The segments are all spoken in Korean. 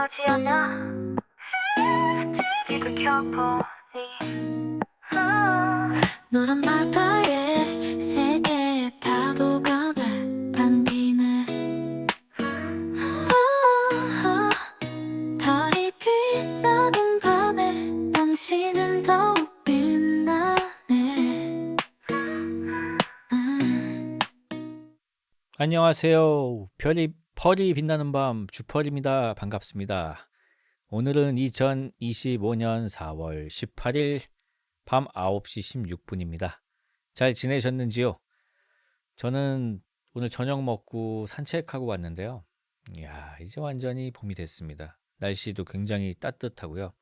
하지 않아. TV를 켜보니 노란 바다에 세 개의 파도가 날 반기네. 달이 빛나는 밤에 당신은 더욱 빛나네. 안녕하세요. 펄이 빛나는 밤 주펄입니다. 반갑습니다. 오늘은 2025년 4월 18일 밤 9시 16분입니다. 잘 지내셨는지요? 저는 오늘 저녁 먹고 산책하고 왔는데요. 이야, 이제 완전히 봄이 됐습니다. 날씨도 굉장히 따뜻하고요.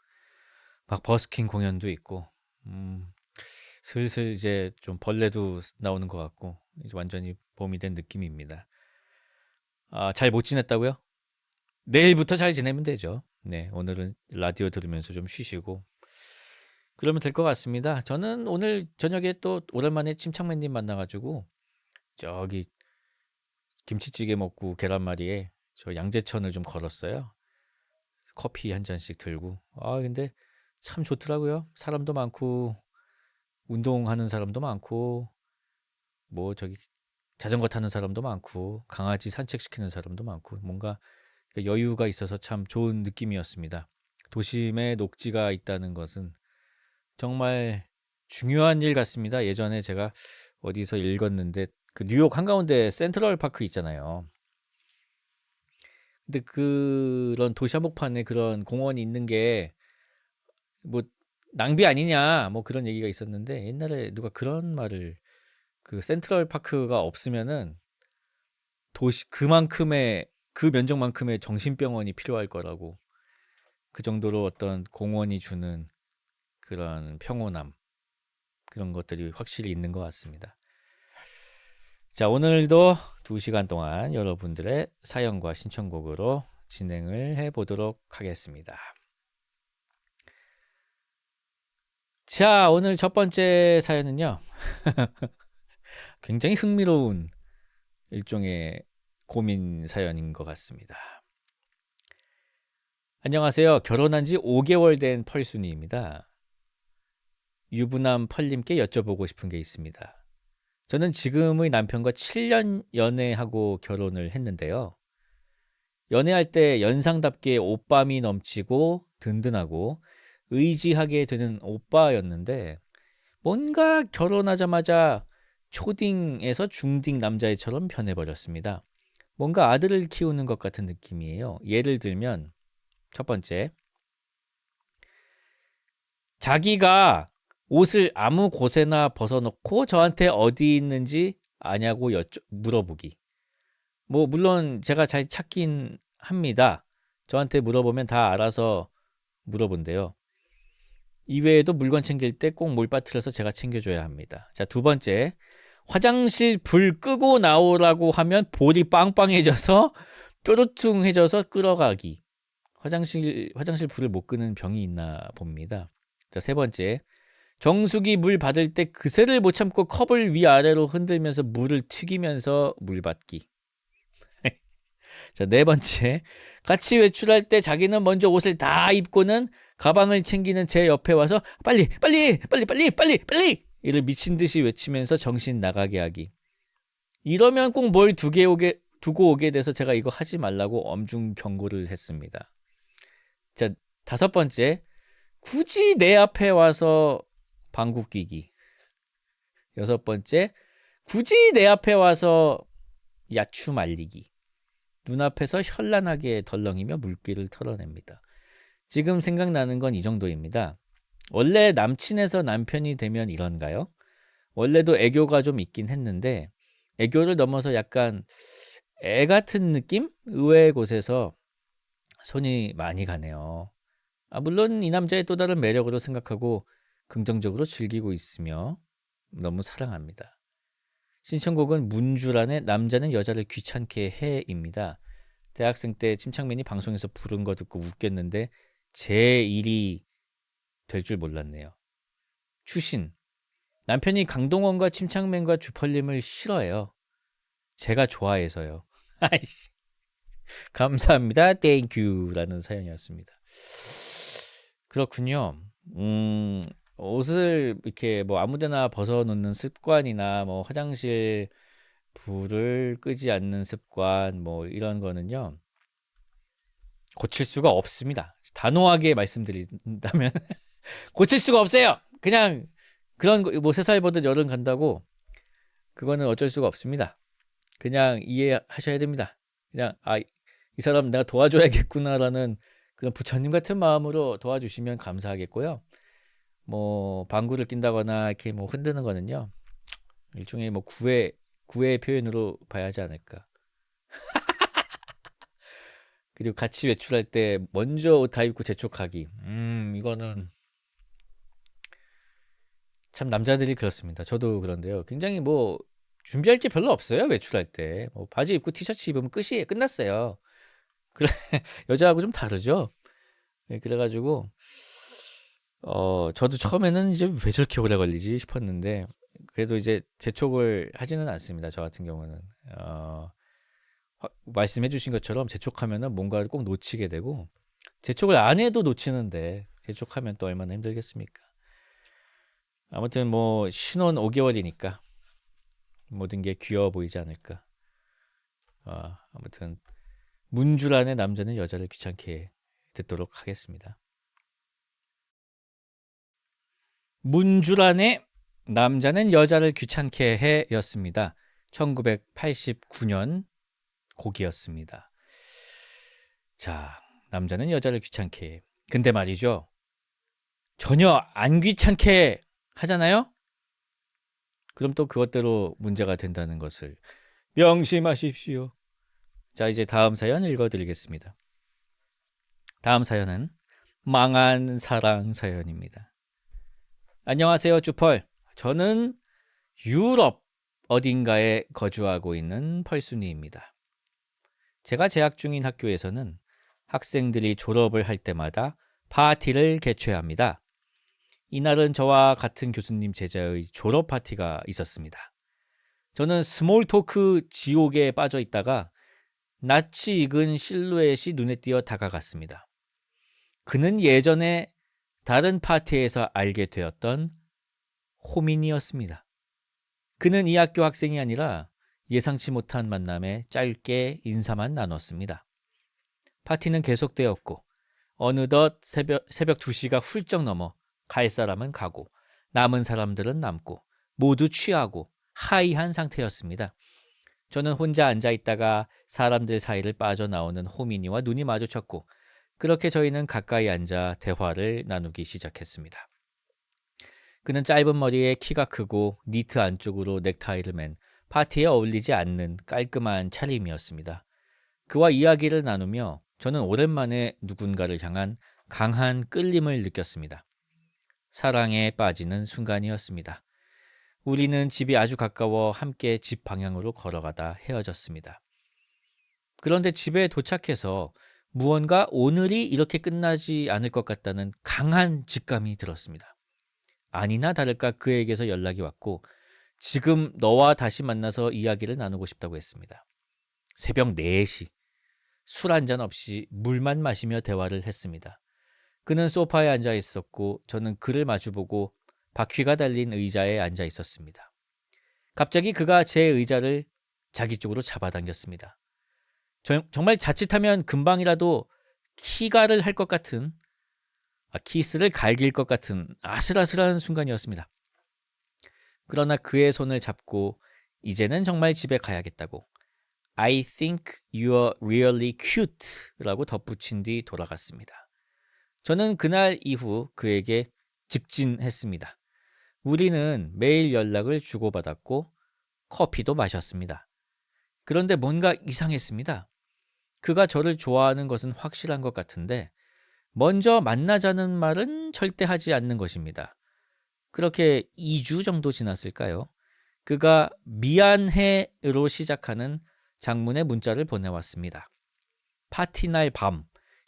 막 버스킹 공연도 있고, 슬슬 이제 좀 벌레도 나오는 것 같고, 이제 완전히 봄이 된 느낌입니다. 잘 못 지냈다고요? 내일부터 잘 지내면 되죠. 네, 오늘은 라디오 들으면서 좀 쉬시고 그러면 될 것 같습니다. 저는 오늘 저녁에 또 오랜만에 침착맨님 만나가지고 저기 김치찌개 먹고 계란말이에 저 양재천을 좀 걸었어요. 커피 한 잔씩 들고. 근데 참 좋더라고요. 사람도 많고 운동하는 사람도 많고 뭐 저기 자전거 타는 사람도 많고 강아지 산책시키는 사람도 많고 뭔가 여유가 있어서 참 좋은 느낌이었습니다. 도심에 녹지가 있다는 것은 정말 중요한 일 같습니다. 예전에 제가 어디서 읽었는데 그 뉴욕 한가운데 센트럴 파크 있잖아요. 근데 그런 도시 한복판에 그런 공원이 있는 게 뭐 낭비 아니냐 뭐 그런 얘기가 있었는데 옛날에 누가 그런 말을 그 센트럴 파크가 없으면은 도시 그만큼의 그 면적만큼의 정신병원이 필요할 거라고 그 정도로 어떤 공원이 주는 그런 평온함 그런 것들이 확실히 있는 것 같습니다. 자, 오늘도 2시간 동안 여러분들의 사연과 신청곡으로 진행을 해보도록 하겠습니다. 자, 오늘 첫 번째 사연은요. 굉장히 흥미로운 일종의 고민 사연인 것 같습니다. 안녕하세요. 결혼한 지 5개월 된 펄순이입니다. 유부남 펄님께 여쭤보고 싶은 게 있습니다. 저는 지금의 남편과 7년 연애하고 결혼을 했는데요. 연애할 때 연상답게 오빠미 넘치고 든든하고 의지하게 되는 오빠였는데 뭔가 결혼하자마자 초딩에서 중딩 남자애처럼 변해버렸습니다. 뭔가 아들을 키우는 것 같은 느낌이에요. 예를 들면 첫 번째, 자기가 옷을 아무 곳에나 벗어놓고 저한테 어디 있는지 아냐고 물어보기. 뭐 물론 제가 잘 찾긴 합니다. 저한테 물어보면 다 알아서 물어본대요. 이외에도 물건 챙길 때 꼭 뭘 빠뜨려서 제가 챙겨줘야 합니다. 자, 두 번째, 화장실 불 끄고 나오라고 하면 볼이 빵빵해져서 뾰루퉁해져서 끌어가기. 화장실 불을 못 끄는 병이 있나 봅니다. 자, 세 번째, 정수기 물 받을 때 그새를 못 참고 컵을 위아래로 흔들면서 물을 튀기면서 물 받기. 자, 네 번째, 같이 외출할 때 자기는 먼저 옷을 다 입고는 가방을 챙기는 제 옆에 와서 빨리 빨리 빨리 빨리 빨리 빨리 이를 미친 듯이 외치면서 정신 나가게 하기. 이러면 꼭 뭘 두고 오게 돼서 제가 이거 하지 말라고 엄중 경고를 했습니다. 자, 다섯 번째, 굳이 내 앞에 와서 방구 끼기. 여섯 번째, 굳이 내 앞에 와서 야추 말리기. 눈앞에서 현란하게 덜렁이며 물기를 털어냅니다. 지금 생각나는 건 이 정도입니다. 원래 남친에서 남편이 되면 이런가요? 원래도 애교가 좀 있긴 했는데 애교를 넘어서 약간 애 같은 느낌? 의외의 곳에서 손이 많이 가네요. 물론 이 남자의 또 다른 매력으로 생각하고 긍정적으로 즐기고 있으며 너무 사랑합니다. 신청곡은 문주란의 남자는 여자를 귀찮게 해입니다. 대학생 때 침착맨이 방송에서 부른 거 듣고 웃겼는데 제 일이 될 줄 몰랐네요. 추신, 남편이 강동원과 침착맨과 주펄님을 싫어해요. 제가 좋아해서요. 아이씨. 감사합니다. 땡큐라는 사연이었습니다. 그렇군요. 옷을 이렇게 뭐 아무데나 벗어놓는 습관이나 뭐 화장실 불을 끄지 않는 습관 뭐 이런 거는요. 고칠 수가 없습니다. 단호하게 말씀드린다면 고칠 수가 없어요. 그냥 그런 뭐 세살 버릇 여름 간다고 그거는 어쩔 수가 없습니다. 그냥 이해하셔야 됩니다. 그냥 이 사람 내가 도와줘야겠구나라는 그런 부처님 같은 마음으로 도와주시면 감사하겠고요. 뭐 방구를 낀다거나 이렇게 뭐 흔드는 거는요. 일종의 뭐 구애 표현으로 봐야 하지 않을까. 그리고 같이 외출할 때 먼저 옷 다 입고 재촉하기. 이거는 참 남자들이 그렇습니다. 저도 그런데요. 굉장히 뭐 준비할 게 별로 없어요. 외출할 때. 뭐 바지 입고 티셔츠 입으면 끝이에요. 끝났어요. 그래 여자하고 좀 다르죠. 네, 그래가지고 저도 처음에는 이제 왜 저렇게 오래 걸리지 싶었는데 그래도 이제 재촉을 하지는 않습니다. 저 같은 경우는 말씀해주신 것처럼 재촉하면은 뭔가를 꼭 놓치게 되고 재촉을 안 해도 놓치는데 재촉하면 또 얼마나 힘들겠습니까? 아무튼 뭐 신혼 5개월이니까 모든 게 귀여워 보이지 않을까. 아무튼 문주란의 남자는 여자를 귀찮게 듣도록 하겠습니다. 문주란의 남자는 여자를 귀찮게 해 였습니다. 1989년 곡이었습니다. 자, 남자는 여자를 귀찮게 해. 근데 말이죠. 전혀 안 귀찮게 하잖아요? 그럼 또 그것대로 문제가 된다는 것을 명심하십시오. 자, 이제 다음 사연 읽어드리겠습니다. 다음 사연은 망한 사랑 사연입니다. 안녕하세요, 주펄. 저는 유럽 어딘가에 거주하고 있는 펄순이입니다. 제가 재학 중인 학교에서는 학생들이 졸업을 할 때마다 파티를 개최합니다. 이날은 저와 같은 교수님 제자의 졸업 파티가 있었습니다. 저는 스몰 토크 지옥에 빠져 있다가 낯이 익은 실루엣이 눈에 띄어 다가갔습니다. 그는 예전에 다른 파티에서 알게 되었던 호민이었습니다. 그는 이 학교 학생이 아니라 예상치 못한 만남에 짧게 인사만 나눴습니다. 파티는 계속되었고 어느덧 새벽 2시가 훌쩍 넘어 갈 사람은 가고 남은 사람들은 남고 모두 취하고 하이한 상태였습니다. 저는 혼자 앉아있다가 사람들 사이를 빠져나오는 호민이와 눈이 마주쳤고 그렇게 저희는 가까이 앉아 대화를 나누기 시작했습니다. 그는 짧은 머리에 키가 크고 니트 안쪽으로 넥타이를 맨 파티에 어울리지 않는 깔끔한 차림이었습니다. 그와 이야기를 나누며 저는 오랜만에 누군가를 향한 강한 끌림을 느꼈습니다. 사랑에 빠지는 순간이었습니다. 우리는 집이 아주 가까워 함께 집 방향으로 걸어가다 헤어졌습니다. 그런데 집에 도착해서 무언가 오늘이 이렇게 끝나지 않을 것 같다는 강한 직감이 들었습니다. 아니나 다를까 그에게서 연락이 왔고 지금 너와 다시 만나서 이야기를 나누고 싶다고 했습니다. 새벽 4시 술 한잔 없이 물만 마시며 대화를 했습니다. 그는 소파에 앉아 있었고 저는 그를 마주보고 바퀴가 달린 의자에 앉아 있었습니다. 갑자기 그가 제 의자를 자기 쪽으로 잡아당겼습니다. 정말 자칫하면 금방이라도 키가를 할 것 같은 키스를 갈길 것 같은 아슬아슬한 순간이었습니다. 그러나 그의 손을 잡고 이제는 정말 집에 가야겠다고 I think you're really cute 라고 덧붙인 뒤 돌아갔습니다. 저는 그날 이후 그에게 직진했습니다. 우리는 매일 연락을 주고받았고 커피도 마셨습니다. 그런데 뭔가 이상했습니다. 그가 저를 좋아하는 것은 확실한 것 같은데 먼저 만나자는 말은 절대 하지 않는 것입니다. 그렇게 2주 정도 지났을까요? 그가 미안해로 시작하는 장문의 문자를 보내왔습니다. 파티날 밤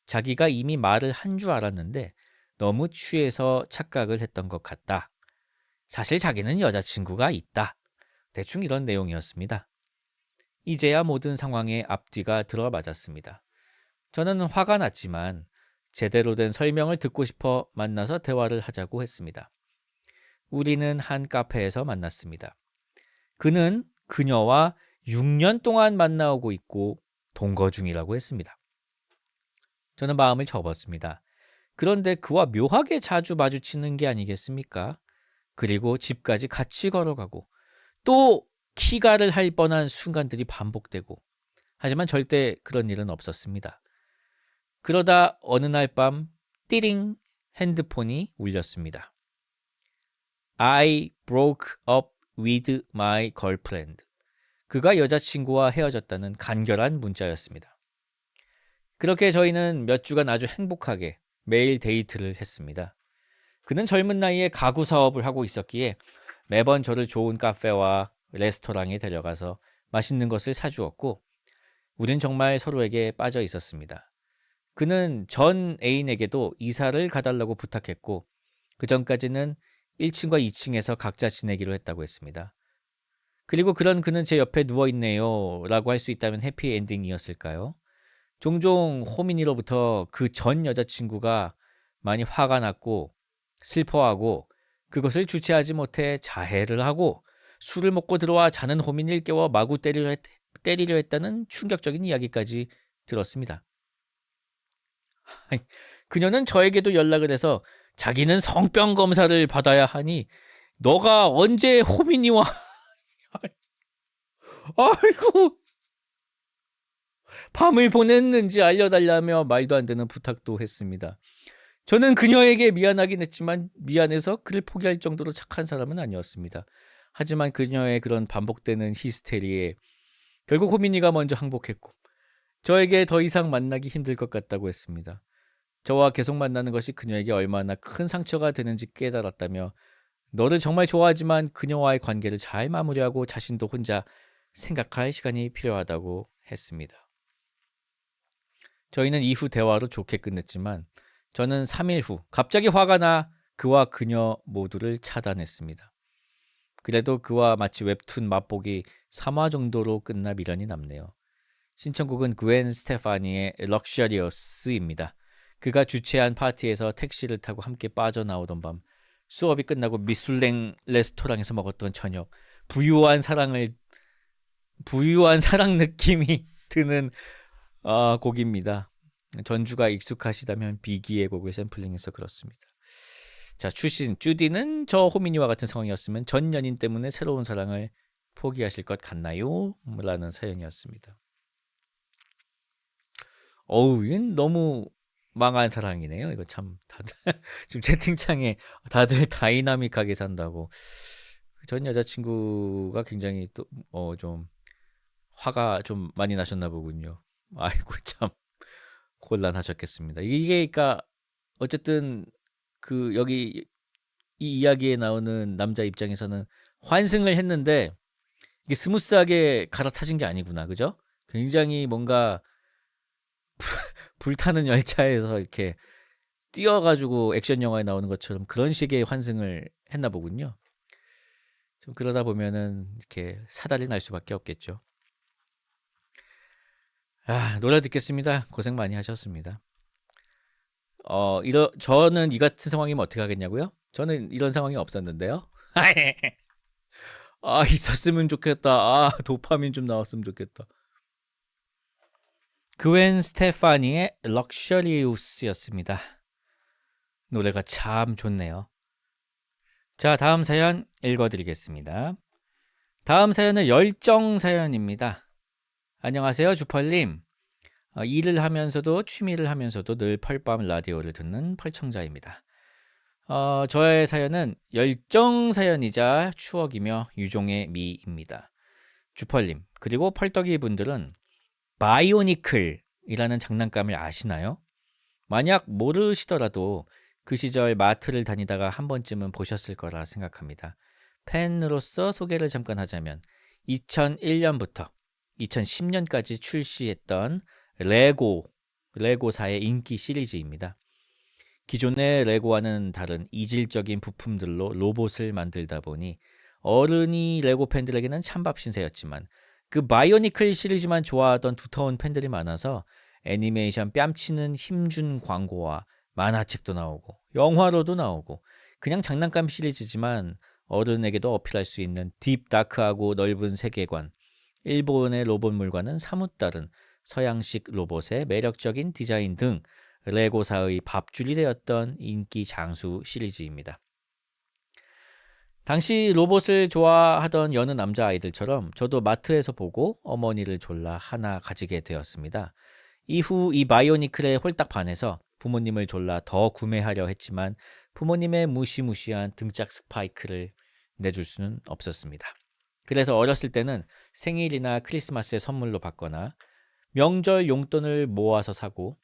자기가 이미 말을 한 줄 알았는데 너무 취해서 착각을 했던 것 같다. 사실 자기는 여자친구가 있다. 대충 이런 내용이었습니다. 이제야 모든 상황에 앞뒤가 들어맞았습니다. 저는 화가 났지만 제대로 된 설명을 듣고 싶어 만나서 대화를 하자고 했습니다. 우리는 한 카페에서 만났습니다. 그는 그녀와 6년 동안 만나오고 있고 동거 중이라고 했습니다. 저는 마음을 접었습니다. 그런데 그와 묘하게 자주 마주치는 게 아니겠습니까? 그리고 집까지 같이 걸어가고 또 키가를 할 뻔한 순간들이 반복되고 하지만 절대 그런 일은 없었습니다. 그러다 어느 날 밤 띠링 핸드폰이 울렸습니다. I broke up with my girlfriend. 그가 여자친구와 헤어졌다는 간결한 문자였습니다. 그렇게 저희는 몇 주간 아주 행복하게 매일 데이트를 했습니다. 그는 젊은 나이에 가구 사업을 하고 있었기에 매번 저를 좋은 카페와 레스토랑에 데려가서 맛있는 것을 사주었고 우린 정말 서로에게 빠져 있었습니다. 그는 전 애인에게도 이사를 가달라고 부탁했고 그 전까지는 1층과 2층에서 각자 지내기로 했다고 했습니다. 그리고 그런 그는 제 옆에 누워있네요 라고 할 수 있다면 해피엔딩이었을까요? 종종 호민이로부터 그 전 여자친구가 많이 화가 났고 슬퍼하고 그것을 주체하지 못해 자해를 하고 술을 먹고 들어와 자는 호민이를 깨워 마구 때리려 했다는 충격적인 이야기까지 들었습니다. 그녀는 저에게도 연락을 해서 자기는 성병 검사를 받아야 하니 너가 언제 호민이와 아이고 밤을 보냈는지 알려달라며 말도 안 되는 부탁도 했습니다. 저는 그녀에게 미안하긴 했지만 미안해서 그를 포기할 정도로 착한 사람은 아니었습니다. 하지만 그녀의 그런 반복되는 히스테리에 결국 호민이가 먼저 항복했고 저에게 더 이상 만나기 힘들 것 같다고 했습니다. 저와 계속 만나는 것이 그녀에게 얼마나 큰 상처가 되는지 깨달았다며 너를 정말 좋아하지만 그녀와의 관계를 잘 마무리하고 자신도 혼자 생각할 시간이 필요하다고 했습니다. 저희는 이후 대화로 좋게 끝냈지만 저는 3일 후 갑자기 화가 나 그와 그녀 모두를 차단했습니다. 그래도 그와 마치 웹툰 맛보기 3화 정도로 끝나 미련이 남네요. 신청곡은 그웬 스테파니의 럭셔리어스입니다. 그가 주최한 파티에서 택시를 타고 함께 빠져나오던 밤 수업이 끝나고 미슐랭 레스토랑에서 먹었던 저녁 부유한 사랑 느낌이 드는 곡입니다. 전주가 익숙하시다면 비기의 곡을 샘플링해서 그렇습니다. 자, 출신 주디는 저 호민이와 같은 상황이었으면 전 연인 때문에 새로운 사랑을 포기하실 것 같나요? 라는 사연이었습니다. 어우, 이건 너무 망한 사랑이네요. 이거 참 다들 지금 채팅창에 다들 다이나믹하게 산다고. 전 여자친구가 굉장히 또 좀 화가 좀 많이 나셨나 보군요. 아이고 참 곤란하셨겠습니다. 이게 그러니까 어쨌든 그 여기 이 이야기에 나오는 남자 입장에서는 환승을 했는데 이게 스무스하게 갈아타신 게 아니구나, 그죠? 굉장히 뭔가 불타는 열차에서 이렇게 뛰어가지고 액션 영화에 나오는 것처럼 그런 식의 환승을 했나 보군요. 좀 그러다 보면은 이렇게 사달이 날 수밖에 없겠죠. 노래 듣겠습니다. 고생 많이 하셨습니다. 저는 이 같은 상황이면 어떻게 하겠냐고요? 저는 이런 상황이 없었는데요. 있었으면 좋겠다. 도파민 좀 나왔으면 좋겠다. 그웬 스테파니의 럭셔리우스였습니다. 노래가 참 좋네요. 자, 다음 사연 읽어드리겠습니다. 다음 사연은 열정 사연입니다. 안녕하세요, 주펄님. 일을 하면서도 취미를 하면서도 늘 펄밤 라디오를 듣는 펄청자입니다. 저의 사연은 열정 사연이자 추억이며 유종의 미입니다. 주펄님, 그리고 펄떡이 분들은 바이오니클이라는 장난감을 아시나요? 만약 모르시더라도 그 시절 마트를 다니다가 한 번쯤은 보셨을 거라 생각합니다. 팬으로서 소개를 잠깐 하자면 2001년부터 2010년까지 출시했던 레고사의 인기 시리즈입니다. 기존의 레고와는 다른 이질적인 부품들로 로봇을 만들다 보니 어른이 레고 팬들에게는 찬밥 신세였지만 그 바이오니클 시리즈만 좋아하던 두터운 팬들이 많아서 애니메이션 뺨치는 힘준 광고와 만화책도 나오고 영화로도 나오고 그냥 장난감 시리즈지만 어른에게도 어필할 수 있는 딥 다크하고 넓은 세계관, 일본의 로봇물과는 사뭇 다른 서양식 로봇의 매력적인 디자인 등 레고사의 밥줄이 되었던 인기 장수 시리즈입니다. 당시 로봇을 좋아하던 여느 남자아이들처럼 저도 마트에서 보고 어머니를 졸라 하나 가지게 되었습니다. 이후 이 바이오니클에 홀딱 반해서 부모님을 졸라 더 구매하려 했지만 부모님의 무시무시한 등짝 스파이크를 내줄 수는 없었습니다. 그래서 어렸을 때는 생일이나 크리스마스에 선물로 받거나 명절 용돈을 모아서 사고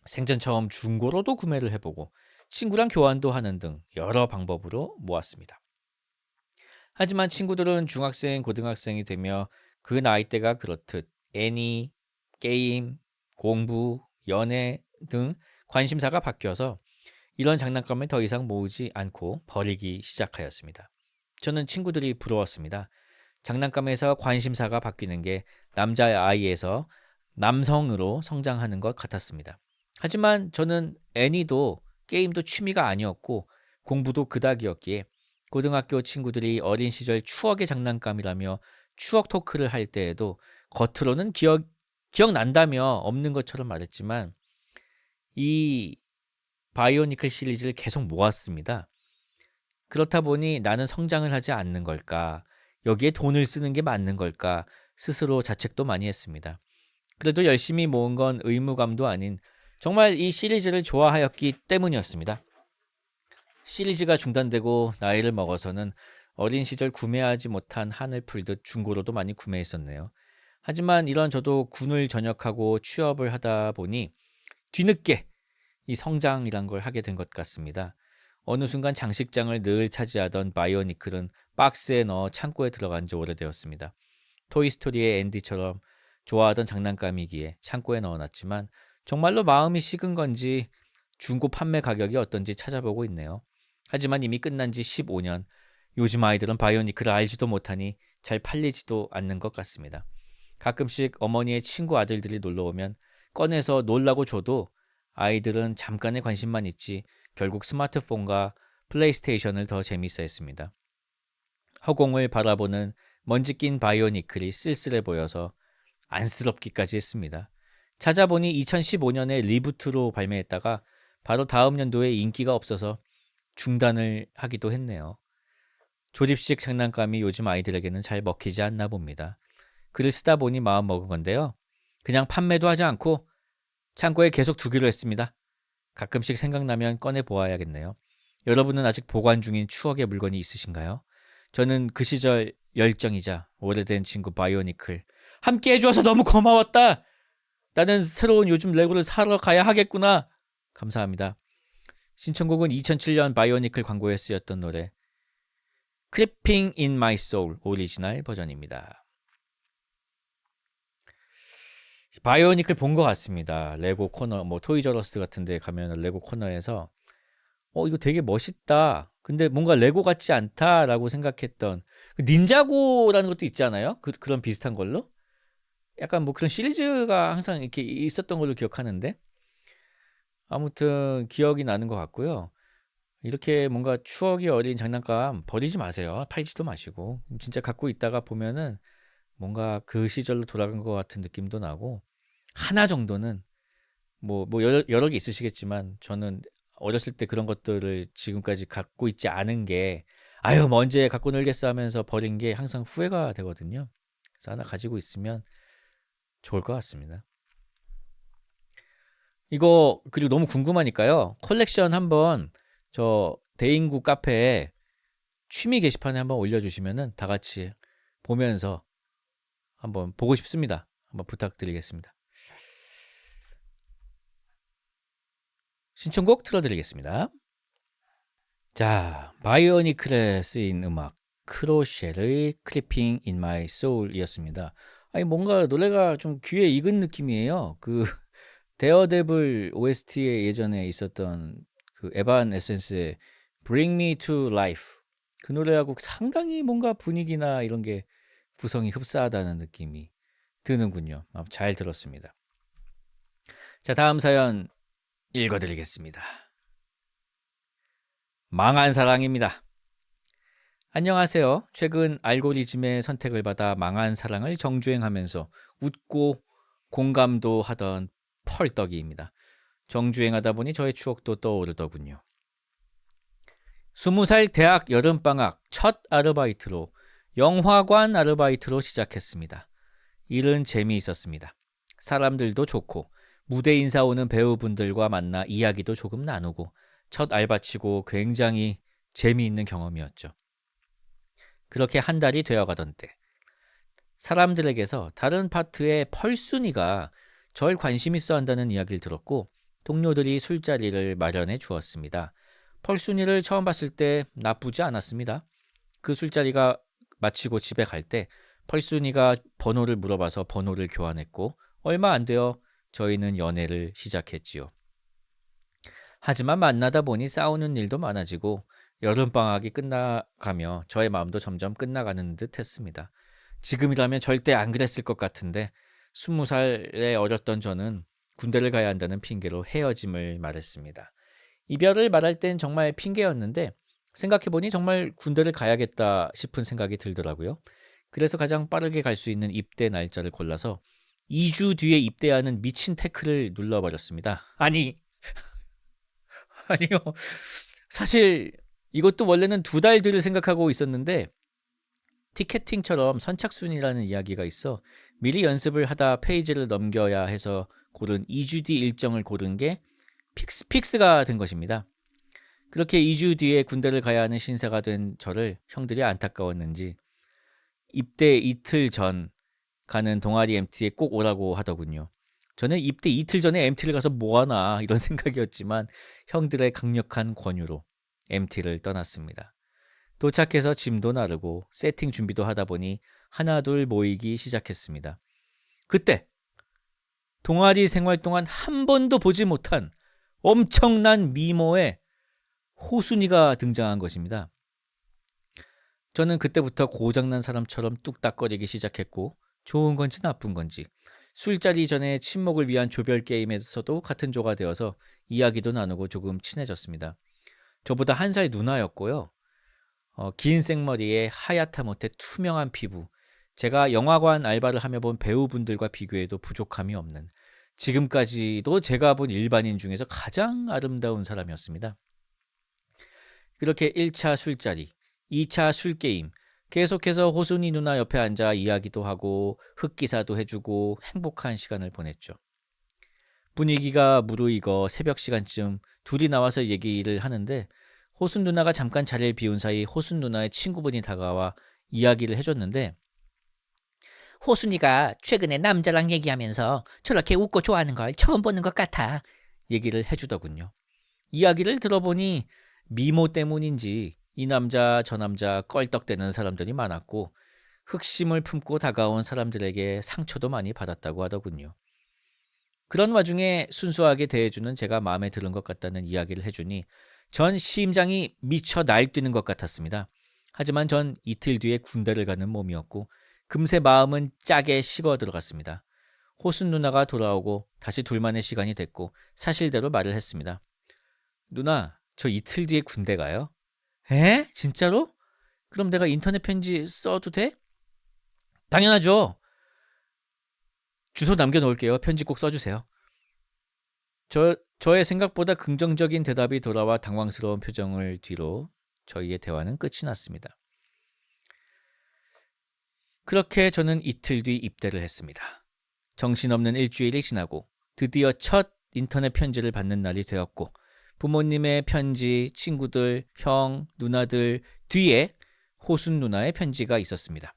생전 처음 중고로도 구매를 해보고 친구랑 교환도 하는 등 여러 방법으로 모았습니다. 하지만 친구들은 중학생, 고등학생이 되며 그 나이대가 그렇듯 애니, 게임, 공부, 연애 등 관심사가 바뀌어서 이런 장난감을 더 이상 모으지 않고 버리기 시작하였습니다. 저는 친구들이 부러웠습니다. 장난감에서 관심사가 바뀌는 게 남자아이에서 남성으로 성장하는 것 같았습니다. 하지만 저는 애니도 게임도 취미가 아니었고 공부도 그닥이었기에 고등학교 친구들이 어린 시절 추억의 장난감이라며 추억 토크를 할 때에도 겉으로는 기억난다며 없는 것처럼 말했지만 이 바이오니클 시리즈를 계속 모았습니다. 그렇다 보니 나는 성장을 하지 않는 걸까? 여기에 돈을 쓰는 게 맞는 걸까? 스스로 자책도 많이 했습니다. 그래도 열심히 모은 건 의무감도 아닌 정말 이 시리즈를 좋아하였기 때문이었습니다. 시리즈가 중단되고 나이를 먹어서는 어린 시절 구매하지 못한 한을 풀듯 중고로도 많이 구매했었네요. 하지만 이런 저도 군을 전역하고 취업을 하다 보니 뒤늦게 이 성장이란 걸 하게 된 것 같습니다. 어느 순간 장식장을 늘 차지하던 바이오니클은 박스에 넣어 창고에 들어간 지 오래되었습니다. 토이스토리의 앤디처럼 좋아하던 장난감이기에 창고에 넣어놨지만 정말로 마음이 식은 건지 중고 판매 가격이 어떤지 찾아보고 있네요. 하지만 이미 끝난 지 15년, 요즘 아이들은 바이오니클을 알지도 못하니 잘 팔리지도 않는 것 같습니다. 가끔씩 어머니의 친구 아들들이 놀러오면 꺼내서 놀라고 줘도 아이들은 잠깐의 관심만 있지 결국 스마트폰과 플레이스테이션을 더 재밌어 했습니다. 허공을 바라보는 먼지 낀 바이오니클이 쓸쓸해 보여서 안쓰럽기까지 했습니다. 찾아보니 2015년에 리부트로 발매했다가 바로 다음 연도에 인기가 없어서 중단을 하기도 했네요. 조립식 장난감이 요즘 아이들에게는 잘 먹히지 않나 봅니다. 글을 쓰다 보니 마음 먹은 건데요. 그냥 판매도 하지 않고 창고에 계속 두기로 했습니다. 가끔씩 생각나면 꺼내 보아야겠네요. 여러분은 아직 보관 중인 추억의 물건이 있으신가요? 저는 그 시절 열정이자 오래된 친구 바이오니클 함께 해주어서 너무 고마웠다. 나는 새로운 요즘 레고를 사러 가야 하겠구나. 감사합니다. 신청곡은 2007년 바이오니클 광고에 쓰였던 노래 Creeping in My Soul 오리지널 버전입니다. 바이오니클 본 것 같습니다. 레고 코너, 뭐 토이저러스 같은 데 가면 레고 코너에서 이거 되게 멋있다. 근데 뭔가 레고 같지 않다라고 생각했던 그 닌자고라는 것도 있잖아요. 그런 비슷한 걸로. 약간 뭐 그런 시리즈가 항상 이렇게 있었던 걸로 기억하는데 아무튼 기억이 나는 것 같고요. 이렇게 뭔가 추억이 어린 장난감 버리지 마세요. 팔지도 마시고 진짜 갖고 있다가 보면은 뭔가 그 시절로 돌아간 것 같은 느낌도 나고 하나 정도는 뭐 여러 개 있으시겠지만 저는 어렸을 때 그런 것들을 지금까지 갖고 있지 않은 게 아유 뭐 언제 갖고 놀겠어 하면서 버린 게 항상 후회가 되거든요. 그래서 하나 가지고 있으면 좋을 것 같습니다. 이거 그리고 너무 궁금하니까요. 컬렉션 한번 저 대인구 카페에 취미 게시판에 한번 올려주시면은 다 같이 보면서 한번 보고 싶습니다. 한번 부탁드리겠습니다. 신청곡 틀어드리겠습니다. 자, 바이오니클에 쓰인 음악 크로쉘의 Creeping in My Soul 이었습니다. 아니 뭔가 노래가 좀 귀에 익은 느낌이에요. 그 데어데블 OST에 예전에 있었던 그 에반 에센스의 Bring Me to Life 그 노래하고 상당히 뭔가 분위기나 이런 게 구성이 흡사하다는 느낌이 드는군요. 잘 들었습니다. 자, 다음 사연 읽어드리겠습니다. 망한 사랑입니다. 안녕하세요. 최근 알고리즘의 선택을 받아 망한 사랑을 정주행하면서 웃고 공감도 하던 펄떡이입니다. 정주행하다 보니 저의 추억도 떠오르더군요. 20살 대학 여름방학 첫 아르바이트로 영화관 아르바이트로 시작했습니다. 일은 재미있었습니다. 사람들도 좋고 무대 인사 오는 배우분들과 만나 이야기도 조금 나누고 첫 알바치고 굉장히 재미있는 경험이었죠. 그렇게 한 달이 되어가던 때 사람들에게서 다른 파트의 펄순이가 절 관심 있어 한다는 이야기를 들었고 동료들이 술자리를 마련해 주었습니다. 펄순이를 처음 봤을 때 나쁘지 않았습니다. 그 술자리가 마치고 집에 갈 때 펄순이가 번호를 물어봐서 번호를 교환했고 얼마 안 되어 저희는 연애를 시작했지요. 하지만 만나다 보니 싸우는 일도 많아지고 여름방학이 끝나가며 저의 마음도 점점 끝나가는 듯 했습니다. 지금이라면 절대 안 그랬을 것 같은데 20살에 어렸던 저는 군대를 가야 한다는 핑계로 헤어짐을 말했습니다. 이별을 말할 땐 정말 핑계였는데 생각해보니 정말 군대를 가야겠다 싶은 생각이 들더라고요. 그래서 가장 빠르게 갈 수 있는 입대 날짜를 골라서 2주 뒤에 입대하는 미친 태클을 눌러버렸습니다. 아니요. 사실 이것도 원래는 2달 뒤를 생각하고 있었는데 티켓팅처럼 선착순이라는 이야기가 있어 미리 연습을 하다 페이지를 넘겨야 해서 고른 2주 뒤 일정을 고른 게 픽스가 된 것입니다. 그렇게 2주 뒤에 군대를 가야 하는 신세가 된 저를 형들이 안타까웠는지 입대 이틀 전 가는 동아리 MT에 꼭 오라고 하더군요. 저는 입대 이틀 전에 MT를 가서 뭐하나 이런 생각이었지만 형들의 강력한 권유로 MT를 떠났습니다. 도착해서 짐도 나르고 세팅 준비도 하다 보니 하나둘 모이기 시작했습니다. 그때 동아리 생활 동안 한 번도 보지 못한 엄청난 미모의 호순이가 등장한 것입니다. 저는 그때부터 고장난 사람처럼 뚝딱거리기 시작했고 좋은 건지 나쁜 건지 술자리 전에 친목을 위한 조별 게임에서도 같은 조가 되어서 이야기도 나누고 조금 친해졌습니다. 저보다 1살 누나였고요. 긴 생머리에 하얗다 못해 투명한 피부, 제가 영화관 알바를 하며 본 배우분들과 비교해도 부족함이 없는 지금까지도 제가 본 일반인 중에서 가장 아름다운 사람이었습니다. 그렇게 1차 술자리, 2차 술게임, 계속해서 호순이 누나 옆에 앉아 이야기도 하고 흑기사도 해주고 행복한 시간을 보냈죠. 분위기가 무르익어 새벽 시간쯤 둘이 나와서 얘기를 하는데 호순 누나가 잠깐 자리를 비운 사이 호순 누나의 친구분이 다가와 이야기를 해줬는데 호순이가 최근에 남자랑 얘기하면서 저렇게 웃고 좋아하는 걸 처음 보는 것 같아 얘기를 해주더군요. 이야기를 들어보니 미모 때문인지 이 남자 저 남자 껄떡대는 사람들이 많았고 흑심을 품고 다가온 사람들에게 상처도 많이 받았다고 하더군요. 그런 와중에 순수하게 대해주는 제가 마음에 드는 것 같다는 이야기를 해주니 전 심장이 미쳐 날뛰는 것 같았습니다. 하지만 전 이틀 뒤에 군대를 가는 몸이었고 금세 마음은 짜게 식어 들어갔습니다. 호순 누나가 돌아오고 다시 둘만의 시간이 됐고 사실대로 말을 했습니다. 누나, 저 이틀 뒤에 군대 가요. 에? 진짜로? 그럼 내가 인터넷 편지 써도 돼? 당연하죠. 주소 남겨놓을게요. 편지 꼭 써주세요. 저의 생각보다 긍정적인 대답이 돌아와 당황스러운 표정을 뒤로 저희의 대화는 끝이 났습니다. 그렇게 저는 이틀 뒤 입대를 했습니다. 정신없는 일주일이 지나고 드디어 첫 인터넷 편지를 받는 날이 되었고 부모님의 편지, 친구들, 형, 누나들 뒤에 호순 누나의 편지가 있었습니다.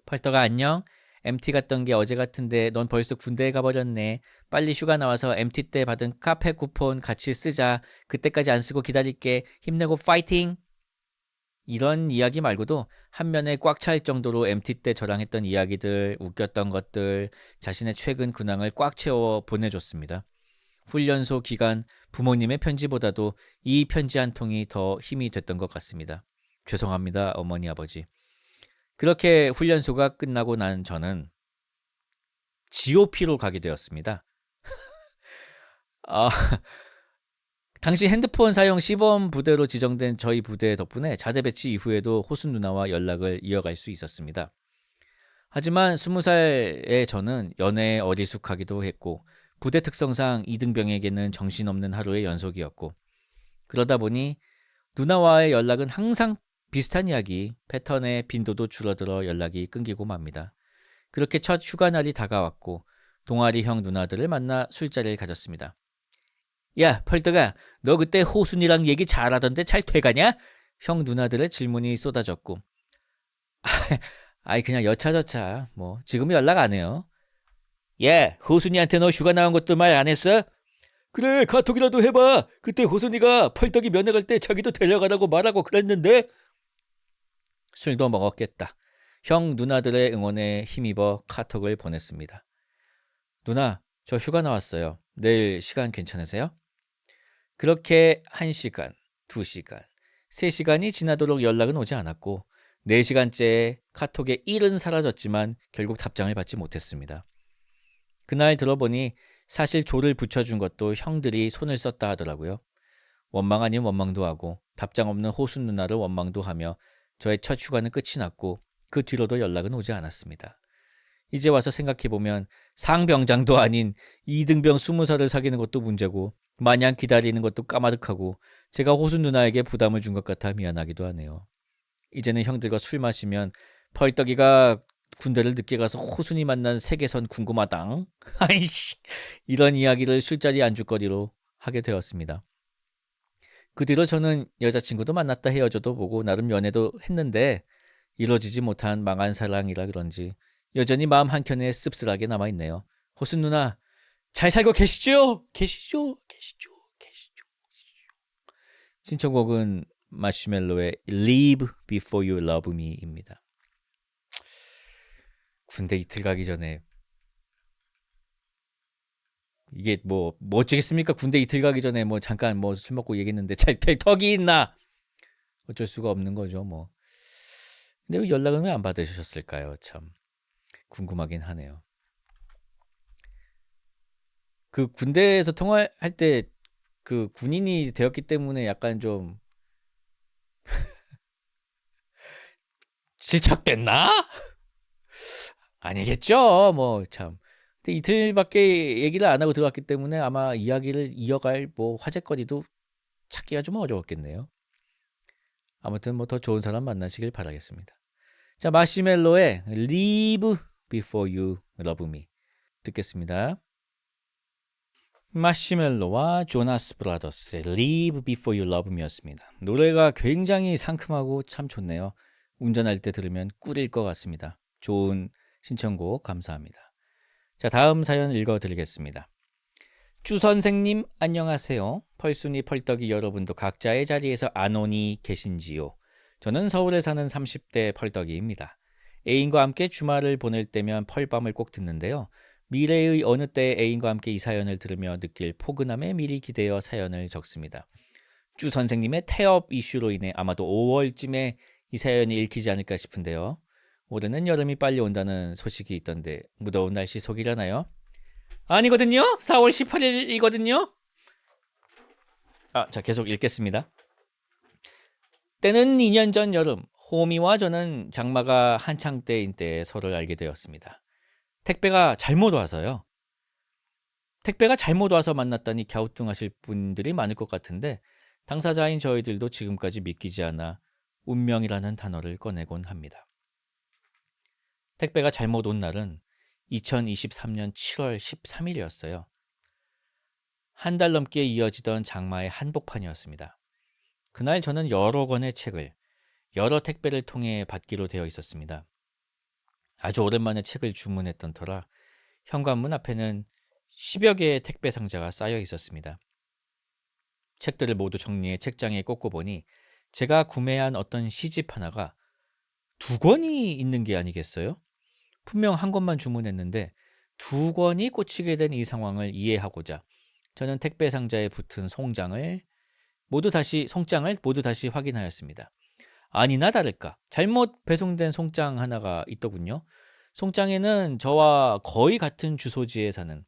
펄떡아 안녕. MT 갔던 게 어제 같은데 넌 벌써 군대에 가버렸네. 빨리 휴가 나와서 MT 때 받은 카페 쿠폰 같이 쓰자. 그때까지 안 쓰고 기다릴게. 힘내고 파이팅! 이런 이야기 말고도 한 면에 꽉 찰 정도로 MT 때 저랑 했던 이야기들, 웃겼던 것들, 자신의 최근 근황을 꽉 채워 보내줬습니다. 훈련소 기간 부모님의 편지보다도 이 편지 한 통이 더 힘이 됐던 것 같습니다. 죄송합니다, 어머니, 아버지. 그렇게 훈련소가 끝나고 난 저는 GOP로 가게 되었습니다. 아, 당시 핸드폰 사용 시범 부대로 지정된 저희 부대 덕분에 자대 배치 이후에도 호순 누나와 연락을 이어갈 수 있었습니다. 하지만 20살의 저는 연애에 어리숙하기도 했고 부대 특성상 이등병에게는 정신없는 하루의 연속이었고 그러다 보니 누나와의 연락은 항상 비슷한 이야기, 패턴의 빈도도 줄어들어 연락이 끊기고 맙니다. 그렇게 첫 휴가날이 다가왔고 동아리 형 누나들을 만나 술자리를 가졌습니다. 야, 펄떡아, 너 그때 호순이랑 얘기 잘하던데 잘 돼가냐? 형 누나들의 질문이 쏟아졌고 아이 그냥 여차저차 뭐 지금은 연락 안 해요. 야, 호순이한테 너 휴가 나온 것도 말 안 했어? 그래, 카톡이라도 해봐. 그때 호순이가 펄떡이 면회 갈 때 자기도 데려가라고 말하고 그랬는데. 술도 먹었겠다. 형 누나들의 응원에 힘입어 카톡을 보냈습니다. 누나, 저 휴가 나왔어요. 내일 시간 괜찮으세요? 그렇게 1시간, 2시간, 3시간이 지나도록 연락은 오지 않았고 4시간째에 카톡의 1은 사라졌지만 결국 답장을 받지 못했습니다. 그날 들어보니 사실 조를 붙여준 것도 형들이 손을 썼다 하더라고요. 원망 아닌 원망도 하고 답장 없는 호순 누나를 원망도 하며 저의 첫 휴가는 끝이 났고 그 뒤로도 연락은 오지 않았습니다. 이제 와서 생각해보면 상병장도 아닌 이등병 20살을 사귀는 것도 문제고 마냥 기다리는 것도 까마득하고 제가 호순 누나에게 부담을 준 것 같아 미안하기도 하네요. 이제는 형들과 술 마시면 펄떡이가 군대를 늦게 가서 호순이 만난 세계선 궁금하당. 아이씨, 이런 이야기를 술자리 안주거리로 하게 되었습니다. 그 뒤로 저는 여자친구도 만났다 헤어져도 보고 나름 연애도 했는데 이루어지지 못한 망한 사랑이라 그런지 여전히 마음 한켠에 씁쓸하게 남아있네요. 호순 누나 잘 살고 계시죠? 계시죠? 신청곡은 마시멜로의 Leave Before You Love Me입니다. 군대 이틀 가기 전에 이게 뭐 어쩌겠습니까? 군대 이틀 가기 전에 뭐 잠깐 뭐 술 먹고 얘기했는데 잘 될 턱이 있나? 어쩔 수가 없는 거죠 뭐. 근데 왜 연락은 왜 안 받으셨을까요? 참 궁금하긴 하네요. 그 군대에서 통화할 때 그 군인이 되었기 때문에 약간 좀 질척됐나? 아니겠죠. 뭐 참. 근데 이틀밖에 얘기를 안 하고 들어왔기 때문에 아마 이야기를 이어갈 뭐 화제거리도 찾기가 좀 어려웠겠네요. 아무튼 뭐 더 좋은 사람 만나시길 바라겠습니다. 자, 마시멜로의 Leave Before You Love Me 듣겠습니다. 마시멜로와 조나스 브라더스의 Leave Before You Love Me였습니다. 노래가 굉장히 상큼하고 참 좋네요. 운전할 때 들으면 꿀일 것 같습니다. 좋은 신청곡 감사합니다. 자, 다음 사연 읽어드리겠습니다. 주 선생님 안녕하세요. 펄순이 펄떡이 여러분도 각자의 자리에서 안온이 계신지요? 저는 서울에 사는 30대 펄떡이입니다. 애인과 함께 주말을 보낼 때면 펄밤을 꼭 듣는데요. 미래의 어느 때 애인과 함께 이 사연을 들으며 느낄 포근함에 미리 기대어 사연을 적습니다. 주 선생님의 태업 이슈로 인해 아마도 5월쯤에 이 사연이 읽히지 않을까 싶은데요. 올해는 여름이 빨리 온다는 소식이 있던데 무더운 날씨 속이려나요? 아니거든요. 4월 18일이거든요. 자, 계속 읽겠습니다. 때는 2년 전 여름, 호미와 저는 장마가 한창 때인 때 서로를 알게 되었습니다. 택배가 잘못 와서요. 택배가 잘못 와서 만났다니 갸우뚱하실 분들이 많을 것 같은데 당사자인 저희들도 지금까지 믿기지 않아 운명이라는 단어를 꺼내곤 합니다. 택배가 잘못 온 날은 2023년 7월 13일이었어요. 한 달 넘게 이어지던 장마의 한복판이었습니다. 그날 저는 여러 권의 책을 여러 택배를 통해 받기로 되어 있었습니다. 아주 오랜만에 책을 주문했던 터라 현관문 앞에는 10여 개의 택배 상자가 쌓여 있었습니다. 책들을 모두 정리해 책장에 꽂고 보니 제가 구매한 어떤 시집 하나가 2권이 있는 게 아니겠어요? 분명 한 권만 주문했는데 2권이 꽂히게 된 이 상황을 이해하고자 저는 택배 상자에 붙은 송장을 모두 다시 확인하였습니다. 아니나 다를까 잘못 배송된 송장 하나가 있더군요. 송장에는 저와 거의 같은 주소지에 사는,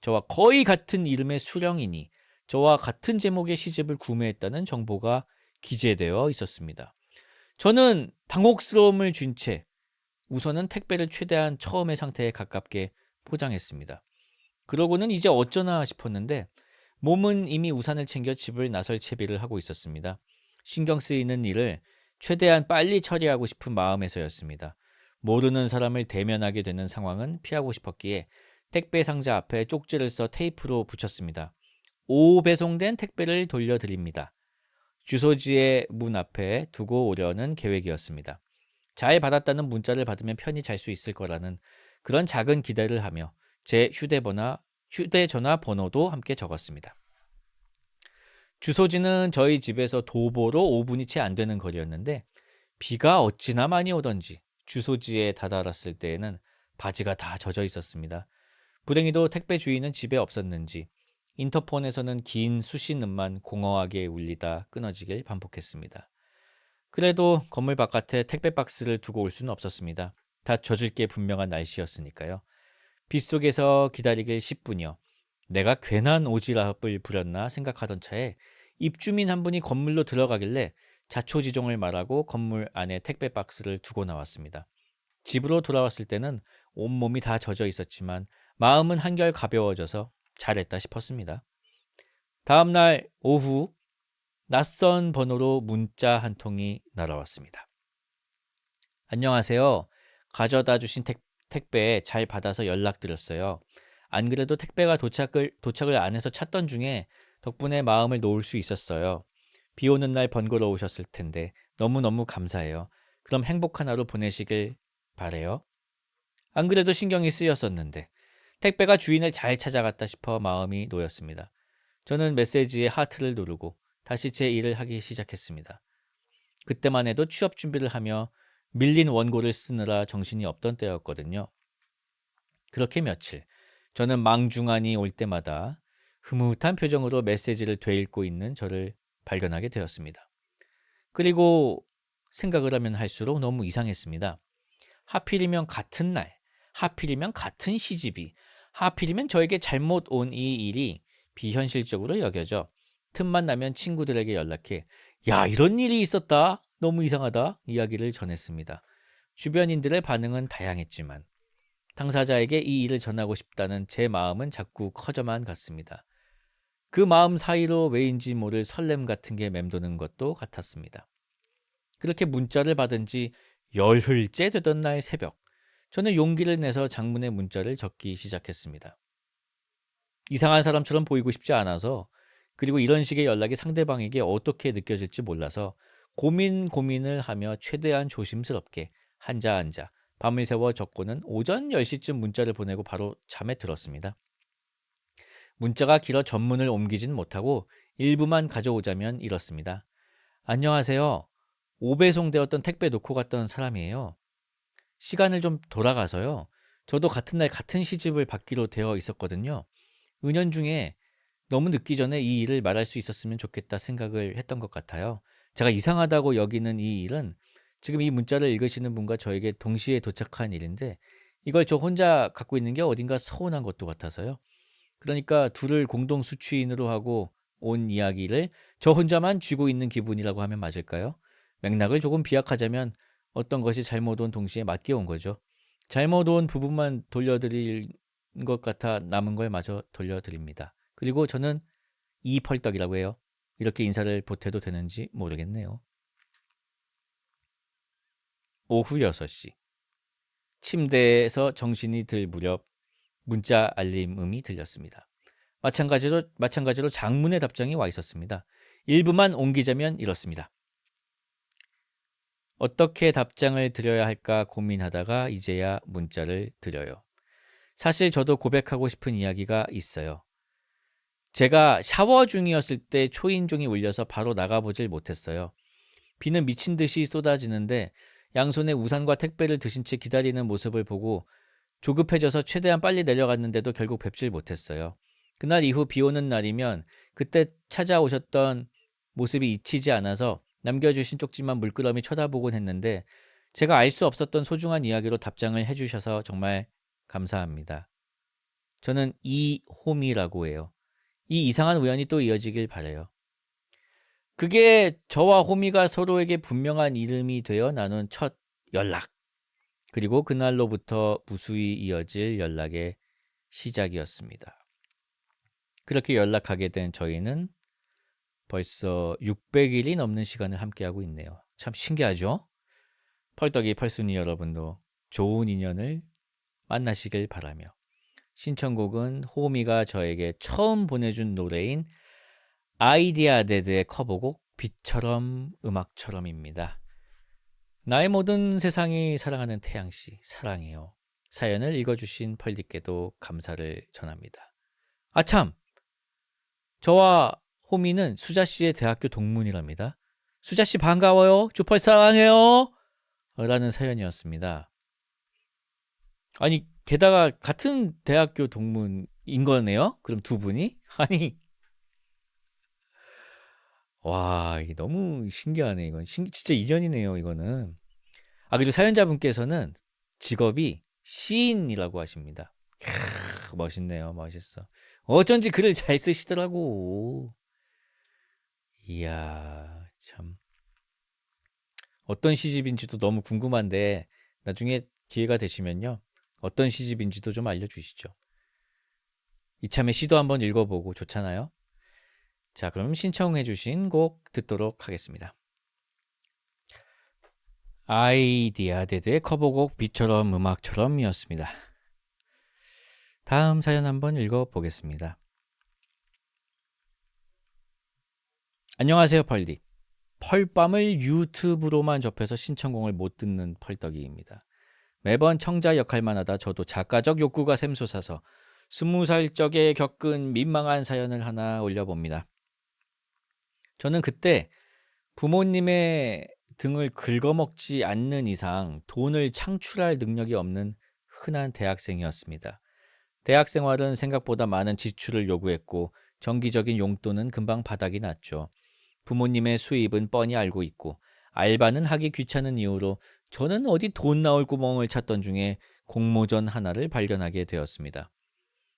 저와 거의 같은 이름의 수령인이 저와 같은 제목의 시집을 구매했다는 정보가 기재되어 있었습니다. 저는 당혹스러움을 준 채 우선은 택배를 최대한 처음의 상태에 가깝게 포장했습니다. 그러고는 이제 어쩌나 싶었는데 몸은 이미 우산을 챙겨 집을 나설 채비를 하고 있었습니다. 신경 쓰이는 일을 최대한 빨리 처리하고 싶은 마음에서였습니다. 모르는 사람을 대면하게 되는 상황은 피하고 싶었기에 택배 상자 앞에 쪽지를 써 테이프로 붙였습니다. 5 배송된 택배를 돌려드립니다. 주소지의 문 앞에 두고 오려는 계획이었습니다. 잘 받았다는 문자를 받으면 편히 잘 수 있을 거라는 그런 작은 기대를 하며 제 휴대전화 번호도 함께 적었습니다. 주소지는 저희 집에서 도보로 5분이 채 안 되는 거리였는데 비가 어찌나 많이 오던지 주소지에 다다랐을 때에는 바지가 다 젖어 있었습니다. 불행히도 택배 주인은 집에 없었는지 인터폰에서는 긴 수신음만 공허하게 울리다 끊어지길 반복했습니다. 그래도 건물 바깥에 택배 박스를 두고 올 수는 없었습니다. 다 젖을 게 분명한 날씨였으니까요. 빗속에서 기다리길 10분여. 내가 괜한 오지랖을 부렸나 생각하던 차에 입주민 한 분이 건물로 들어가길래 자초지종을 말하고 건물 안에 택배 박스를 두고 나왔습니다. 집으로 돌아왔을 때는 온몸이 다 젖어 있었지만 마음은 한결 가벼워져서 잘했다 싶었습니다. 다음 날 오후 낯선 번호로 문자 한 통이 날아왔습니다. 안녕하세요. 가져다 주신 택배 잘 받아서 연락드렸어요. 안 그래도 택배가 도착을 안 해서 찾던 중에 덕분에 마음을 놓을 수 있었어요. 비 오는 날 번거로우셨을 텐데 너무너무 감사해요. 그럼 행복한 하루 보내시길 바래요. 안 그래도 신경이 쓰였었는데 택배가 주인을 잘 찾아갔다 싶어 마음이 놓였습니다. 저는 메시지에 하트를 누르고 다시 제 일을 하기 시작했습니다. 그때만 해도 취업 준비를 하며 밀린 원고를 쓰느라 정신이 없던 때였거든요. 그렇게 며칠, 저는 망중한이 올 때마다 흐뭇한 표정으로 메시지를 되읽고 있는 저를 발견하게 되었습니다. 그리고 생각을 하면 할수록 너무 이상했습니다. 하필이면 같은 날, 하필이면 같은 시집이, 하필이면 저에게 잘못 온 이 일이 비현실적으로 여겨져 틈만 나면 친구들에게 연락해 야, 이런 일이 있었다. 너무 이상하다. 이야기를 전했습니다. 주변인들의 반응은 다양했지만 당사자에게 이 일을 전하고 싶다는 제 마음은 자꾸 커져만 갔습니다. 그 마음 사이로 왜인지 모를 설렘 같은 게 맴도는 것도 같았습니다. 그렇게 문자를 받은 지 열흘째 되던 날 새벽, 저는 용기를 내서 장문의 문자를 적기 시작했습니다. 이상한 사람처럼 보이고 싶지 않아서, 그리고 이런 식의 연락이 상대방에게 어떻게 느껴질지 몰라서 고민을 하며 최대한 조심스럽게 한자 밤을 새워 적고는 오전 10시쯤 문자를 보내고 바로 잠에 들었습니다. 문자가 길어 전문을 옮기진 못하고 일부만 가져오자면 이렇습니다. 안녕하세요. 5배송되었던 택배 놓고 갔던 사람이에요. 시간을 좀 돌아가서요. 저도 같은 날 같은 시집을 받기로 되어 있었거든요. 은연중에 너무 늦기 전에 이 일을 말할 수 있었으면 좋겠다 생각을 했던 것 같아요. 제가 이상하다고 여기는 이 일은 지금 이 문자를 읽으시는 분과 저에게 동시에 도착한 일인데 이걸 저 혼자 갖고 있는 게 어딘가 서운한 것도 같아서요. 그러니까 둘을 공동 수취인으로 하고 온 이야기를 저 혼자만 쥐고 있는 기분이라고 하면 맞을까요? 맥락을 조금 비약하자면 어떤 것이 잘못 온 동시에 맞게 온 거죠. 잘못 온 부분만 돌려드릴 것 같아 남은 걸 마저 돌려드립니다. 그리고 저는 이펄떡이라고 해요. 이렇게 인사를 보태도 되는지 모르겠네요. 오후 6시. 침대에서 정신이 들 무렵 문자 알림음이 들렸습니다. 마찬가지로 장문의 답장이 와 있었습니다. 일부만 옮기자면 이렇습니다. 어떻게 답장을 드려야 할까 고민하다가 이제야 문자를 드려요. 사실 저도 고백하고 싶은 이야기가 있어요. 제가 샤워 중이었을 때 초인종이 울려서 바로 나가보질 못했어요. 비는 미친 듯이 쏟아지는데 양손에 우산과 택배를 드신 채 기다리는 모습을 보고 조급해져서 최대한 빨리 내려갔는데도 결국 뵙질 못했어요. 그날 이후 비 오는 날이면 그때 찾아오셨던 모습이 잊히지 않아서 남겨주신 쪽지만 물끄러미 쳐다보곤 했는데 제가 알 수 없었던 소중한 이야기로 답장을 해주셔서 정말 감사합니다. 저는 이호미라고 해요. 이 이상한 우연이 또 이어지길 바라요. 그게 저와 호미가 서로에게 분명한 이름이 되어 나눈 첫 연락. 그리고 그날로부터 무수히 이어질 연락의 시작이었습니다. 그렇게 연락하게 된 저희는 벌써 600일이 넘는 시간을 함께하고 있네요. 참 신기하죠? 펄떡이 펄순이 여러분도 좋은 인연을 만나시길 바라며 신청곡은 호미가 저에게 처음 보내준 노래인 아이디아데드의 커버곡 빛처럼 음악처럼입니다. 나의 모든 세상이 사랑하는 태양씨 사랑해요. 사연을 읽어주신 펄디께도 감사를 전합니다. 아참! 저와 호미는 수자씨의 대학교 동문이랍니다. 수자씨 반가워요. 주펄 사랑해요. 라는 사연이었습니다. 아니 게다가 같은 대학교 동문인 거네요? 그럼 두 분이? 아니 와 이게 너무 신기하네. 이건 진짜 인연이네요. 이거는. 그리고 사연자분께서는 직업이 시인이라고 하십니다. 멋있네요. 멋있어. 어쩐지 글을 잘 쓰시더라고. 이야 참 어떤 시집인지도 너무 궁금한데 나중에 기회가 되시면요. 어떤 시집인지도 좀 알려주시죠. 이참에 시도 한번 읽어보고 좋잖아요. 자, 그럼 신청해주신 곡 듣도록 하겠습니다. 아이디아데드의 커버곡 빛처럼 음악처럼이었습니다. 다음 사연 한번 읽어보겠습니다. 안녕하세요 펄디. 펄밤을 유튜브로만 접해서 신청곡을 못 듣는 펄떡이입니다. 매번 청자 역할만 하다 저도 작가적 욕구가 샘솟아서 20살 적에 겪은 민망한 사연을 하나 올려봅니다. 저는 그때 부모님의 등을 긁어먹지 않는 이상 돈을 창출할 능력이 없는 흔한 대학생이었습니다. 대학 생활은 생각보다 많은 지출을 요구했고 정기적인 용돈은 금방 바닥이 났죠. 부모님의 수입은 뻔히 알고 있고 알바는 하기 귀찮은 이유로 저는 어디 돈 나올 구멍을 찾던 중에 공모전 하나를 발견하게 되었습니다.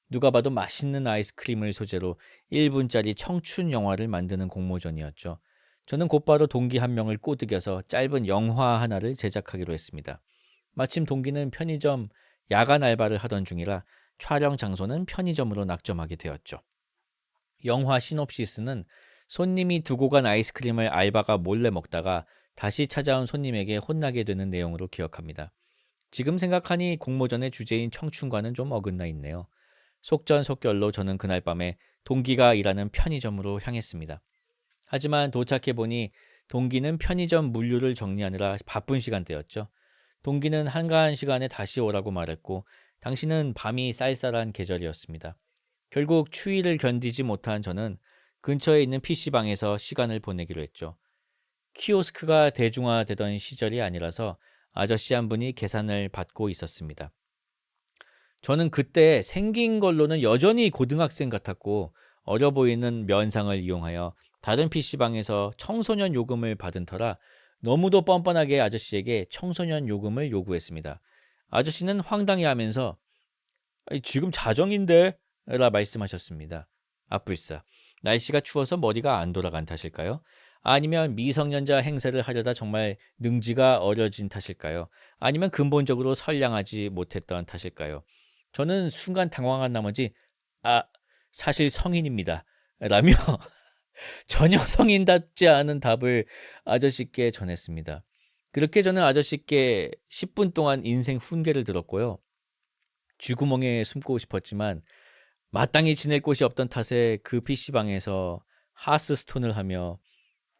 누가 봐도 맛있는 아이스크림을 소재로 1분짜리 청춘 영화를 만드는 공모전이었죠. 저는 곧바로 동기 한 명을 꼬드겨서 짧은 영화 하나를 제작하기로 했습니다. 마침 동기는 편의점 야간 알바를 하던 중이라 촬영 장소는 편의점으로 낙점하게 되었죠. 영화 시놉시스는 손님이 두고 간 아이스크림을 알바가 몰래 먹다가 다시 찾아온 손님에게 혼나게 되는 내용으로 기억합니다. 지금 생각하니 공모전의 주제인 청춘과는 좀 어긋나 있네요. 속전속결로 저는 그날 밤에 동기가 일하는 편의점으로 향했습니다. 하지만 도착해보니 동기는 편의점 물류를 정리하느라 바쁜 시간대였죠. 동기는 한가한 시간에 다시 오라고 말했고 당신은 밤이 쌀쌀한 계절이었습니다. 결국 추위를 견디지 못한 저는 근처에 있는 PC방에서 시간을 보내기로 했죠. 키오스크가 대중화되던 시절이 아니라서 아저씨 한 분이 계산을 받고 있었습니다. 저는 그때 생긴 걸로는 여전히 고등학생 같았고 어려 보이는 면상을 이용하여 다른 PC방에서 청소년 요금을 받은 터라 너무도 뻔뻔하게 아저씨에게 청소년 요금을 요구했습니다. 아저씨는 황당해하면서 지금 자정인데? 라 말씀하셨습니다. 아뿔싸. 날씨가 추워서 머리가 안 돌아간 탓일까요? 아니면 미성년자 행세를 하려다 정말 능지가 어려진 탓일까요? 아니면 근본적으로 선량하지 못했던 탓일까요? 저는 순간 당황한 나머지 사실 성인입니다. 라며 전혀 성인답지 않은 답을 아저씨께 전했습니다. 그렇게 저는 아저씨께 10분 동안 인생 훈계를 들었고요. 쥐구멍에 숨고 싶었지만 마땅히 지낼 곳이 없던 탓에 그 PC방에서 하스스톤을 하며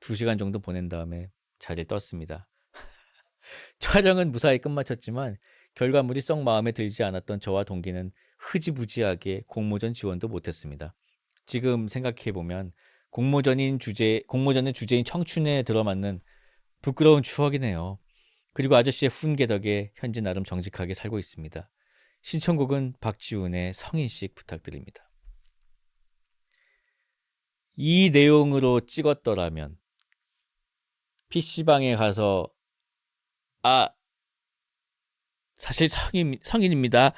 2시간 정도 보낸 다음에 자리를 떴습니다. 촬영은 무사히 끝마쳤지만 결과물이 썩 마음에 들지 않았던 저와 동기는 흐지부지하게 공모전 지원도 못했습니다. 지금 생각해보면 공모전의 주제인 청춘에 들어맞는 부끄러운 추억이네요. 그리고 아저씨의 훈계 덕에 현재 나름 정직하게 살고 있습니다. 신청곡은 박지훈의 성인식 부탁드립니다. 이 내용으로 찍었더라면 PC방에 가서 아, 사실 성인입니다.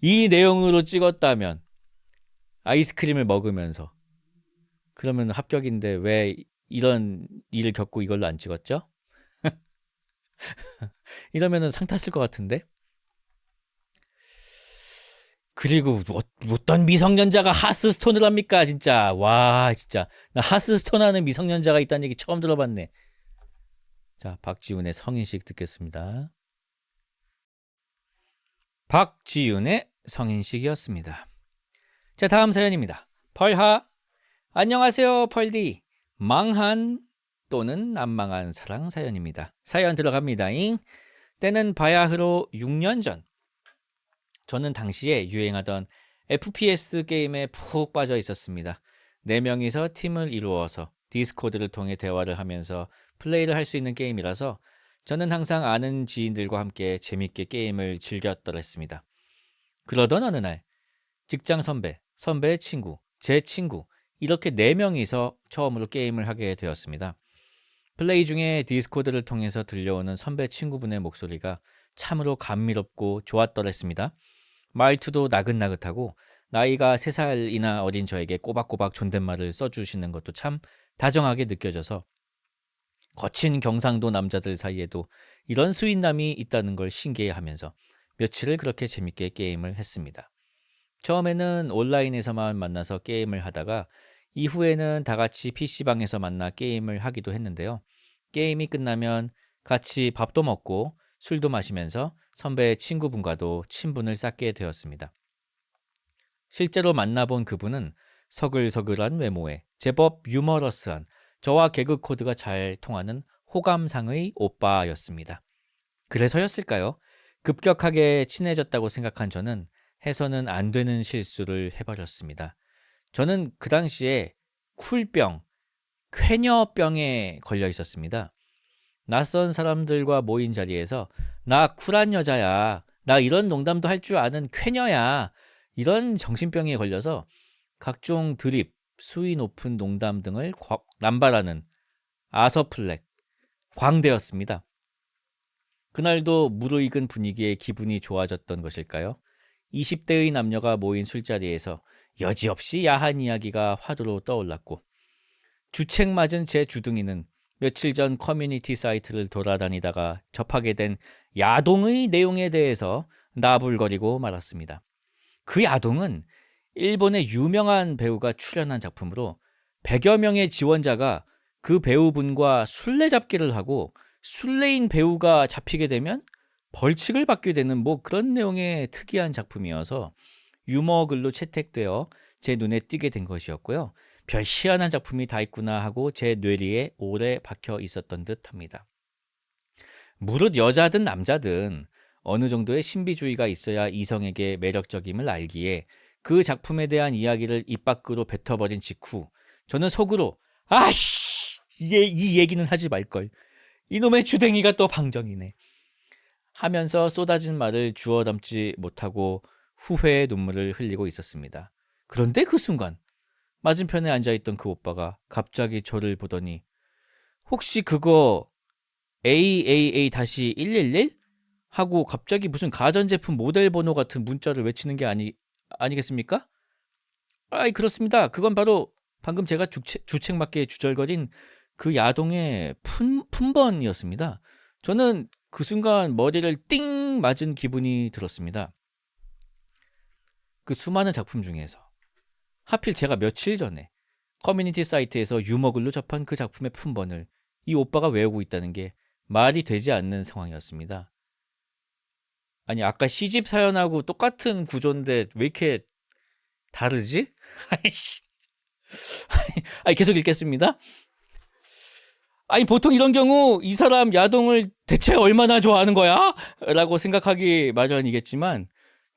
이 내용으로 찍었다면 아이스크림을 먹으면서 그러면 합격인데 왜 이런 일을 겪고 이걸로 안 찍었죠? 이러면은 상 탔을 것 같은데. 그리고 어떤 미성년자가 하스스톤을 합니까? 진짜 와 진짜 나 하스스톤 하는 미성년자가 있다는 얘기 처음 들어봤네. 자, 박지훈의 성인식 듣겠습니다. 박지윤의 성인식이었습니다. 자, 다음 사연입니다. 펄하. 안녕하세요, 펄디. 망한 또는 안 망한 사랑 사연입니다. 사연 들어갑니다잉. 때는 바야흐로 6년 전. 저는 당시에 유행하던 FPS 게임에 푹 빠져 있었습니다. 4명이서 팀을 이루어서 디스코드를 통해 대화를 하면서 플레이를 할 수 있는 게임이라서 저는 항상 아는 지인들과 함께 재밌게 게임을 즐겼더랬습니다. 그러던 어느 날 직장 선배, 선배의 친구, 제 친구 이렇게 4명이서 처음으로 게임을 하게 되었습니다. 플레이 중에 디스코드를 통해서 들려오는 선배 친구분의 목소리가 참으로 감미롭고 좋았더랬습니다. 말투도 나긋나긋하고 나이가 3살이나 어린 저에게 꼬박꼬박 존댓말을 써주시는 것도 참 다정하게 느껴져서 거친 경상도 남자들 사이에도 이런 스윗남이 있다는 걸 신기해하면서 며칠을 그렇게 재밌게 게임을 했습니다. 처음에는 온라인에서만 만나서 게임을 하다가 이후에는 다 같이 PC방에서 만나 게임을 하기도 했는데요. 게임이 끝나면 같이 밥도 먹고 술도 마시면서 선배의 친구분과도 친분을 쌓게 되었습니다. 실제로 만나본 그분은 서글서글한 외모에 제법 유머러스한 저와 개그 코드가 잘 통하는 호감상의 오빠였습니다. 그래서였을까요? 급격하게 친해졌다고 생각한 저는 해서는 안 되는 실수를 해버렸습니다. 저는 그 당시에 쿨병, 쾌녀병에 걸려 있었습니다. 낯선 사람들과 모인 자리에서 나 쿨한 여자야, 나 이런 농담도 할 줄 아는 쾌녀야, 이런 정신병에 걸려서 각종 드립, 수위 높은 농담 등을 남발하는 아서플렉, 광대였습니다. 그날도 무르익은 분위기에 기분이 좋아졌던 것일까요? 20대의 남녀가 모인 술자리에서 여지없이 야한 이야기가 화두로 떠올랐고 주책 맞은 제 주둥이는 며칠 전 커뮤니티 사이트를 돌아다니다가 접하게 된 야동의 내용에 대해서 나불거리고 말았습니다. 그 야동은 일본의 유명한 배우가 출연한 작품으로 100여 명의 지원자가 그 배우분과 술래잡기를 하고 술래인 배우가 잡히게 되면 벌칙을 받게 되는 뭐 그런 내용의 특이한 작품이어서 유머글로 채택되어 제 눈에 띄게 된 것이었고요. 별 희한한 작품이 다 있구나 하고 제 뇌리에 오래 박혀 있었던 듯합니다. 무릇 여자든 남자든 어느 정도의 신비주의가 있어야 이성에게 매력적임을 알기에 그 작품에 대한 이야기를 입 밖으로 뱉어버린 직후 저는 속으로 아씨 이 얘기는 하지 말걸, 이놈의 주댕이가 또 방정이네 하면서 쏟아진 말을 주워 담지 못하고 후회의 눈물을 흘리고 있었습니다. 그런데 그 순간 맞은편에 앉아있던 그 오빠가 갑자기 저를 보더니 혹시 그거 AAA-111? 하고 갑자기 무슨 가전제품 모델 번호 같은 문자를 외치는 게 아니겠습니까? 아이 그렇습니다. 그건 바로 방금 제가 주책맞게 주절거린 그 야동의 품번이었습니다. 저는 그 순간 머리를 띵 맞은 기분이 들었습니다. 그 수많은 작품 중에서 하필 제가 며칠 전에 커뮤니티 사이트에서 유머글로 접한 그 작품의 품번을 이 오빠가 외우고 있다는 게 말이 되지 않는 상황이었습니다. 아니 아까 시집 사연하고 똑같은 구조인데 왜 이렇게 다르지? 아니 계속 읽겠습니다. 아니 보통 이런 경우 이 사람 야동을 대체 얼마나 좋아하는 거야? 라고 생각하기 마련이겠지만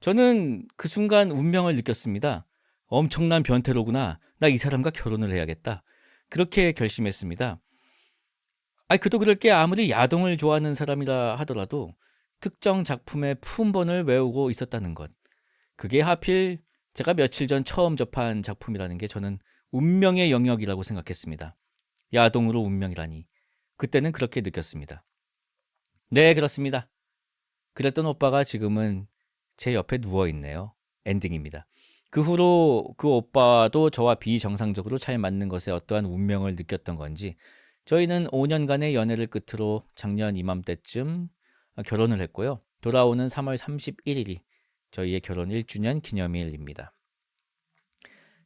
저는 그 순간 운명을 느꼈습니다. 엄청난 변태로구나. 나 이 사람과 결혼을 해야겠다. 그렇게 결심했습니다. 아니 그도 그럴 게 아무리 야동을 좋아하는 사람이라 하더라도 특정 작품의 품번을 외우고 있었다는 것. 그게 하필 제가 며칠 전 처음 접한 작품이라는 게 저는 운명의 영역이라고 생각했습니다. 야동으로 운명이라니. 그때는 그렇게 느꼈습니다. 네, 그렇습니다. 그랬던 오빠가 지금은 제 옆에 누워있네요. 엔딩입니다. 그 후로 그 오빠도 저와 비정상적으로 잘 맞는 것에 어떠한 운명을 느꼈던 건지 저희는 5년간의 연애를 끝으로 작년 이맘때쯤 결혼을 했고요. 돌아오는 3월 31일이 저희의 결혼 1주년 기념일입니다.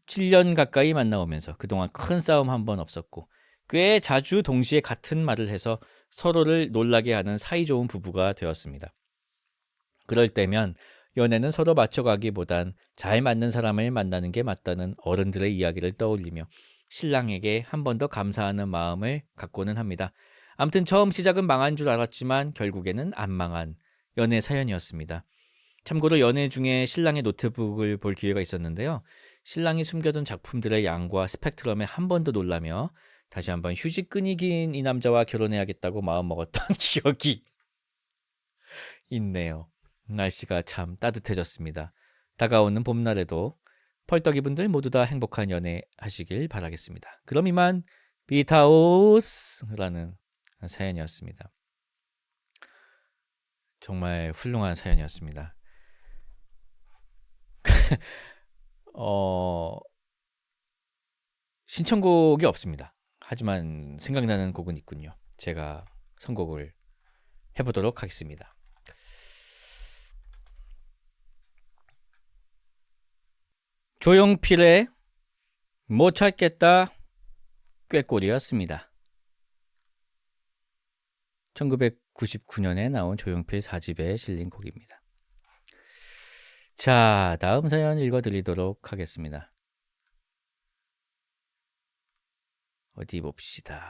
7년 가까이 만나오면서 그동안 큰 싸움 한 번 없었고 꽤 자주 동시에 같은 말을 해서 서로를 놀라게 하는 사이좋은 부부가 되었습니다. 그럴 때면 연애는 서로 맞춰가기보단 잘 맞는 사람을 만나는 게 맞다는 어른들의 이야기를 떠올리며 신랑에게 한 번 더 감사하는 마음을 갖고는 합니다. 아무튼 처음 시작은 망한 줄 알았지만 결국에는 안 망한 연애 사연이었습니다. 참고로 연애 중에 신랑의 노트북을 볼 기회가 있었는데요. 신랑이 숨겨둔 작품들의 양과 스펙트럼에 한 번 더 놀라며 다시 한번 휴지끈이 긴 이 남자와 결혼해야겠다고 마음먹었던 기억이 있네요. 날씨가 참 따뜻해졌습니다. 다가오는 봄날에도 펄떡이분들 모두 다 행복한 연애 하시길 바라겠습니다. 그럼 이만 비타오스라는 사연이었습니다. 정말 훌륭한 사연이었습니다. 신청곡이 없습니다. 하지만 생각나는 곡은 있군요. 제가 선곡을 해보도록 하겠습니다. 조용필의 못 찾겠다 꾀꼬리였습니다. 1999년에 나온 조용필 4집에 실린 곡입니다. 자, 다음 사연 읽어드리도록 하겠습니다. 어디 봅시다.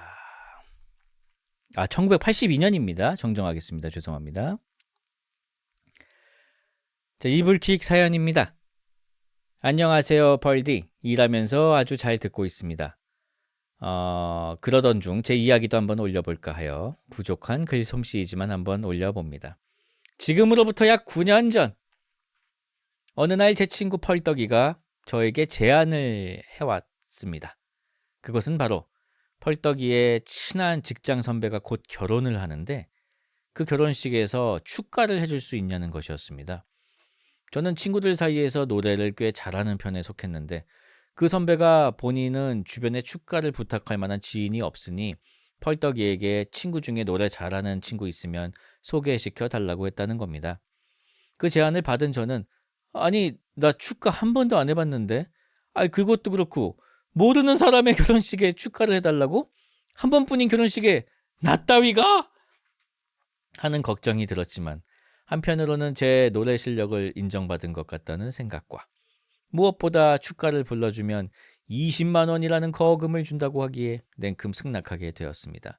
1982년입니다. 정정하겠습니다. 죄송합니다. 자, 이불킥 사연입니다. 안녕하세요, 벌디. 일하면서 아주 잘 듣고 있습니다. 그러던 중 제 이야기도 한번 올려볼까 하여 부족한 글솜씨이지만 한번 올려봅니다. 지금으로부터 약 9년 전 어느 날 제 친구 펄떡이가 저에게 제안을 해왔습니다. 그것은 바로 펄떡이의 친한 직장 선배가 곧 결혼을 하는데 그 결혼식에서 축가를 해줄 수 있냐는 것이었습니다. 저는 친구들 사이에서 노래를 꽤 잘하는 편에 속했는데 그 선배가 본인은 주변에 축가를 부탁할 만한 지인이 없으니 펄떡이에게 친구 중에 노래 잘하는 친구 있으면 소개시켜 달라고 했다는 겁니다. 그 제안을 받은 저는 아니 나 축가 한 번도 안 해봤는데 그것도 그렇고 모르는 사람의 결혼식에 축가를 해달라고? 한 번뿐인 결혼식에 나 따위가? 하는 걱정이 들었지만 한편으로는 제 노래 실력을 인정받은 것 같다는 생각과 무엇보다 축가를 불러주면 20만 원이라는 거금을 준다고 하기에 냉큼 승낙하게 되었습니다.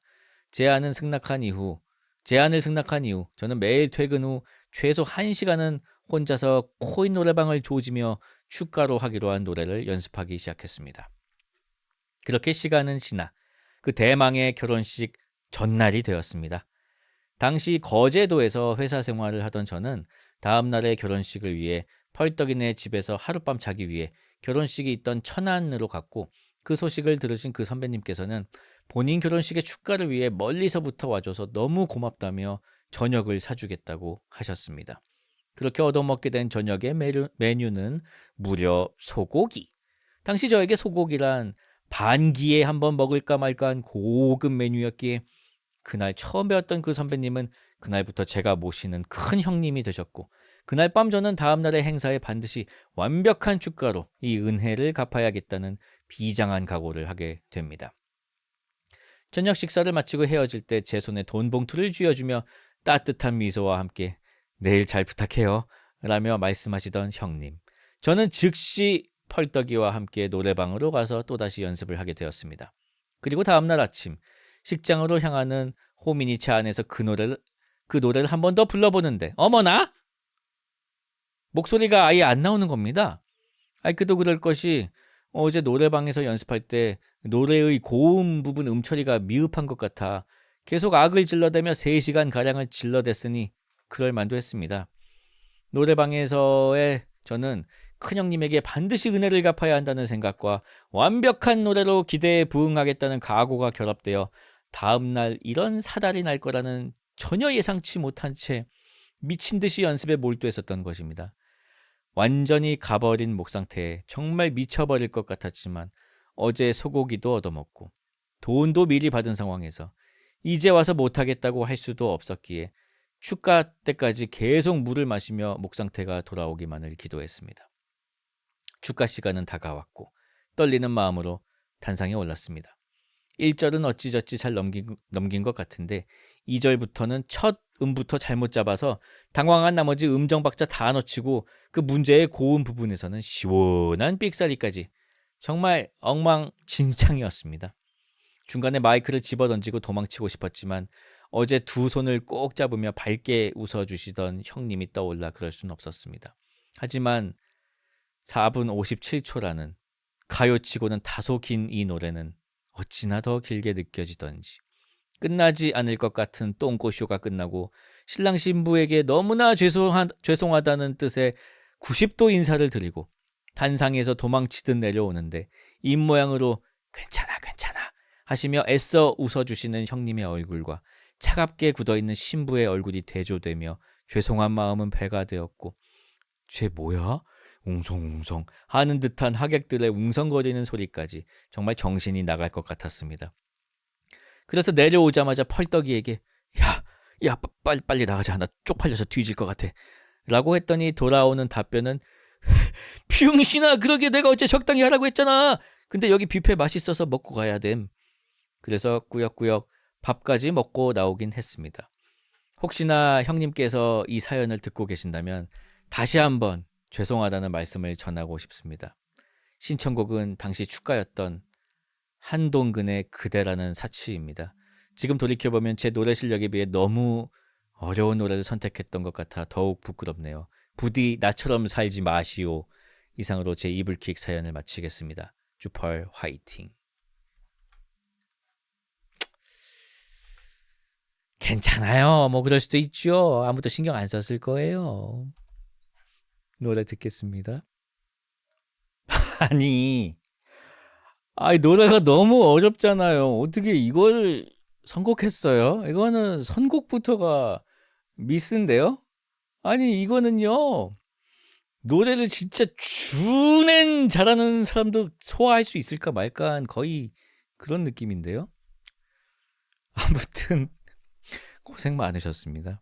제안을 승낙한 이후 저는 매일 퇴근 후 최소 1시간은 혼자서 코인 노래방을 조지며 축가로 하기로 한 노래를 연습하기 시작했습니다. 그렇게 시간은 지나 그 대망의 결혼식 전날이 되었습니다. 당시 거제도에서 회사 생활을 하던 저는 다음 날의 결혼식을 위해 펄떡이네 집에서 하룻밤 자기 위해 결혼식이 있던 천안으로 갔고 그 소식을 들으신 그 선배님께서는 본인 결혼식의 축가를 위해 멀리서부터 와줘서 너무 고맙다며 저녁을 사주겠다고 하셨습니다. 그렇게 얻어먹게 된 저녁의 메뉴는 무려 소고기. 당시 저에게 소고기란 반기에 한번 먹을까 말까 한 고급 메뉴였기에 그날 처음 배웠던 그 선배님은 그날부터 제가 모시는 큰 형님이 되셨고 그날 밤 저는 다음날의 행사에 반드시 완벽한 축가로 이 은혜를 갚아야겠다는 비장한 각오를 하게 됩니다. 저녁 식사를 마치고 헤어질 때 제 손에 돈 봉투를 쥐어주며 따뜻한 미소와 함께 내일 잘 부탁해요 라며 말씀하시던 형님. 저는 즉시 펄떡이와 함께 노래방으로 가서 또다시 연습을 하게 되었습니다. 그리고 다음날 아침 식장으로 향하는 호미니 차 안에서 그 노래를 한 번 더 불러보는데 어머나! 목소리가 아예 안 나오는 겁니다. 그도 그럴 것이 어제 노래방에서 연습할 때 노래의 고음 부분 음처리가 미흡한 것 같아 계속 악을 질러대며 3시간가량을 질러댔으니 그럴 만도 했습니다. 노래방에서의 저는 큰형님에게 반드시 은혜를 갚아야 한다는 생각과 완벽한 노래로 기대에 부응하겠다는 각오가 결합되어 다음날 이런 사달이 날 거라는 전혀 예상치 못한 채 미친 듯이 연습에 몰두했었던 것입니다. 완전히 가버린 목 상태에 정말 미쳐버릴 것 같았지만 어제 소고기도 얻어먹고 돈도 미리 받은 상황에서 이제 와서 못하겠다고 할 수도 없었기에 축가 때까지 계속 물을 마시며 목 상태가 돌아오기만을 기도했습니다. 축가 시간은 다가왔고 떨리는 마음으로 단상에 올랐습니다. 1절은 어찌저찌 잘 넘긴 것 같은데 2절부터는 첫 음부터 잘못 잡아서 당황한 나머지 음정박자 다 놓치고 그 문제의 고음 부분에서는 시원한 삑사리까지 정말 엉망진창이었습니다. 중간에 마이크를 집어던지고 도망치고 싶었지만 어제 두 손을 꼭 잡으며 밝게 웃어주시던 형님이 떠올라 그럴 수는 없었습니다. 하지만 4분 57초라는 가요치고는 다소 긴 이 노래는 어찌나 더 길게 느껴지던지 끝나지 않을 것 같은 똥꼬쇼가 끝나고 신랑 신부에게 너무나 죄송하다는 뜻의 90도 인사를 드리고 단상에서 도망치듯 내려오는데 입모양으로 괜찮아 하시며 애써 웃어주시는 형님의 얼굴과 차갑게 굳어있는 신부의 얼굴이 대조되며 죄송한 마음은 배가 되었고 쟤 뭐야? 웅성웅성 하는 듯한 하객들의 웅성거리는 소리까지 정말 정신이 나갈 것 같았습니다. 그래서 내려오자마자 펄떡이에게 야 빨리 나가자. 나 쪽팔려서 뒤질 것 같아 라고 했더니 돌아오는 답변은 병신아 그러게 내가 어째 적당히 하라고 했잖아. 근데 여기 뷔페 맛있어서 먹고 가야 됨. 그래서 꾸역꾸역 밥까지 먹고 나오긴 했습니다. 혹시나 형님께서 이 사연을 듣고 계신다면 다시 한번 죄송하다는 말씀을 전하고 싶습니다. 신청곡은 당시 축가였던 한동근의 그대라는 사치입니다. 지금 돌이켜보면 제 노래 실력에 비해 너무 어려운 노래를 선택했던 것 같아 더욱 부끄럽네요. 부디 나처럼 살지 마시오. 이상으로 제 이불킥 사연을 마치겠습니다. 주펄 화이팅. 괜찮아요. 뭐 그럴 수도 있죠. 아무도 신경 안 썼을 거예요. 노래 듣겠습니다. 아니 노래가 너무 어렵잖아요. 어떻게 이걸 선곡했어요? 이거는 선곡부터가 미스인데요? 아니 이거는요. 노래를 진짜 준엔 잘하는 사람도 소화할 수 있을까 말까 한 거의 그런 느낌인데요. 아무튼 고생 많으셨습니다.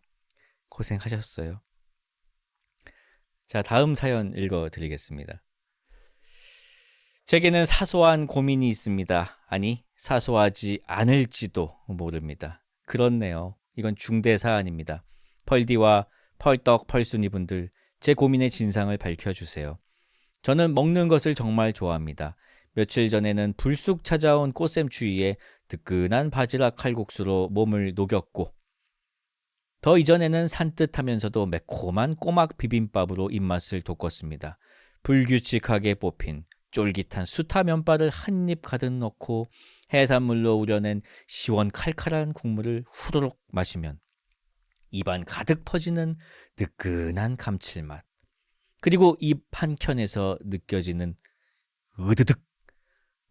고생하셨어요. 자, 다음 사연 읽어드리겠습니다. 제게는 사소한 고민이 있습니다. 아니, 사소하지 않을지도 모릅니다. 그렇네요. 이건 중대 사안입니다. 펄디와 펄떡 펄순이 분들, 제 고민의 진상을 밝혀주세요. 저는 먹는 것을 정말 좋아합니다. 며칠 전에는 불쑥 찾아온 꽃샘추위에 뜨끈한 바지락 칼국수로 몸을 녹였고 더 이전에는 산뜻하면서도 매콤한 꼬막 비빔밥으로 입맛을 돋궜습니다. 불규칙하게 뽑힌 쫄깃한 수타 면발을 한 입 가득 넣고 해산물로 우려낸 시원 칼칼한 국물을 후루룩 마시면 입안 가득 퍼지는 뜨끈한 감칠맛 그리고 입 한켠에서 느껴지는 으드득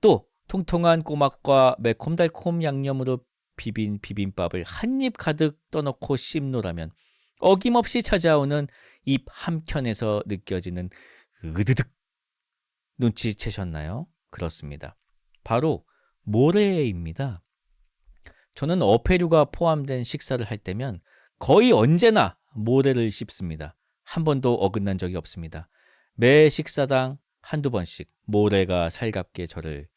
또 통통한 꼬막과 매콤달콤 양념으로 비빈 비빔밥을 한 입 가득 떠넣고 씹노라면 어김없이 찾아오는 입 한켠에서 느껴지는 으드득 눈치채셨나요? 그렇습니다. 바로 모래입니다. 저는 어패류가 포함된 식사를 할 때면 거의 언제나 모래를 씹습니다. 한 번도 어긋난 적이 없습니다. 매 식사당 한두 번씩 모래가 살갑게 저를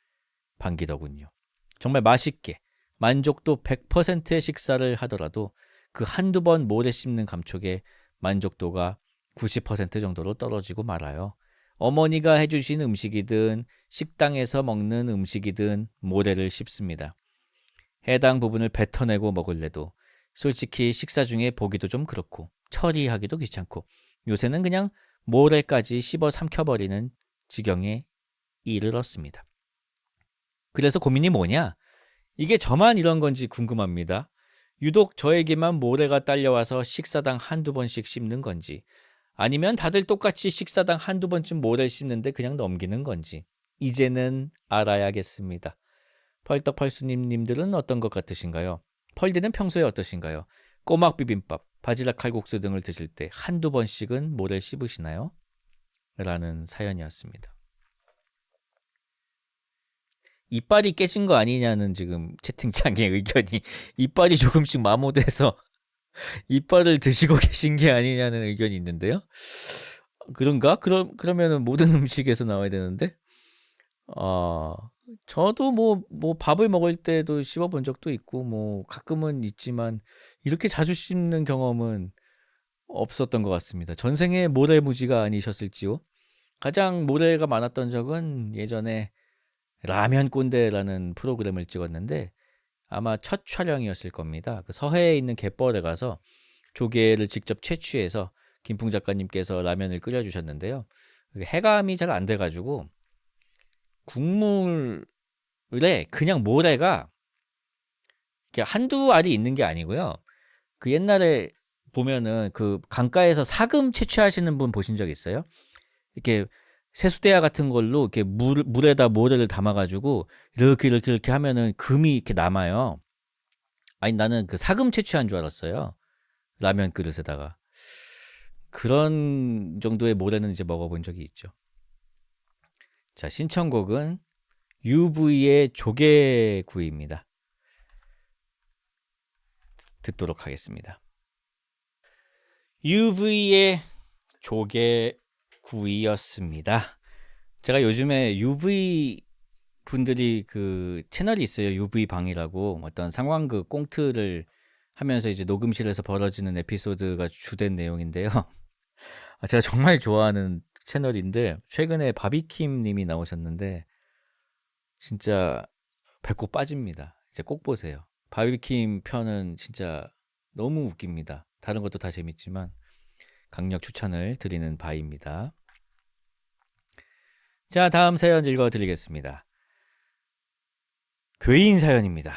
반기더군요. 정말 맛있게 만족도 100%의 식사를 하더라도 그 한두 번 모래 씹는 감촉에 만족도가 90% 정도로 떨어지고 말아요. 어머니가 해주신 음식이든 식당에서 먹는 음식이든 모래를 씹습니다. 해당 부분을 뱉어내고 먹을래도 솔직히 식사 중에 보기도 좀 그렇고 처리하기도 귀찮고 요새는 그냥 모래까지 씹어 삼켜버리는 지경에 이르렀습니다. 그래서 고민이 뭐냐? 이게 저만 이런 건지 궁금합니다. 유독 저에게만 모래가 딸려와서 식사당 한두 번씩 씹는 건지 아니면 다들 똑같이 식사당 한두 번쯤 모래 씹는데 그냥 넘기는 건지 이제는 알아야겠습니다. 펄떡펄수님들은 어떤 것 같으신가요? 펄디는 평소에 어떠신가요? 꼬막 비빔밥, 바지락 칼국수 등을 드실 때 한두 번씩은 모래를 씹으시나요? 라는 사연이었습니다. 이빨이 깨진 거 아니냐는 지금 채팅창의 의견이 이빨이 조금씩 마모돼서 이빨을 드시고 계신 게 아니냐는 의견이 있는데요. 그런가? 그러면은 모든 음식에서 나와야 되는데 저도 뭐 밥을 먹을 때도 씹어본 적도 있고 뭐 가끔은 있지만 이렇게 자주 씹는 경험은 없었던 것 같습니다. 전생에 모래무지가 아니셨을지요? 가장 모래가 많았던 적은 예전에 라면 꼰대라는 프로그램을 찍었는데 아마 첫 촬영이었을 겁니다. 그 서해에 있는 갯벌에 가서 조개를 직접 채취해서 김풍 작가님께서 라면을 끓여주셨는데요. 해감이 잘 안 돼가지고 국물에 그냥 모래가 이렇게 한두 알이 있는 게 아니고요. 그 옛날에 보면은 그 강가에서 사금 채취하시는 분 보신 적 있어요? 이렇게 세수대야 같은 걸로 이렇게 물에다 모래를 담아가지고 이렇게 하면은 금이 이렇게 남아요. 아니 나는 그 사금 채취한 줄 알았어요. 라면 그릇에다가. 그런 정도의 모래는 이제 먹어본 적이 있죠. 자, 신청곡은 UV의 조개구이입니다. 듣도록 하겠습니다. UV의 조개구이였습니다. 제가 요즘에 UV 분들이 그 채널이 있어요. UV 방이라고 어떤 상황극 꽁트를 하면서 이제 녹음실에서 벌어지는 에피소드가 주된 내용인데요. 제가 정말 좋아하는 채널인데 최근에 바비킴 님이 나오셨는데 진짜 배꼽 빠집니다. 이제 꼭 보세요. 바비킴 편은 진짜 너무 웃깁니다. 다른 것도 다 재밌지만 강력 추천을 드리는 바입니다. 자, 다음 사연 읽어드리겠습니다. 괴인 사연입니다.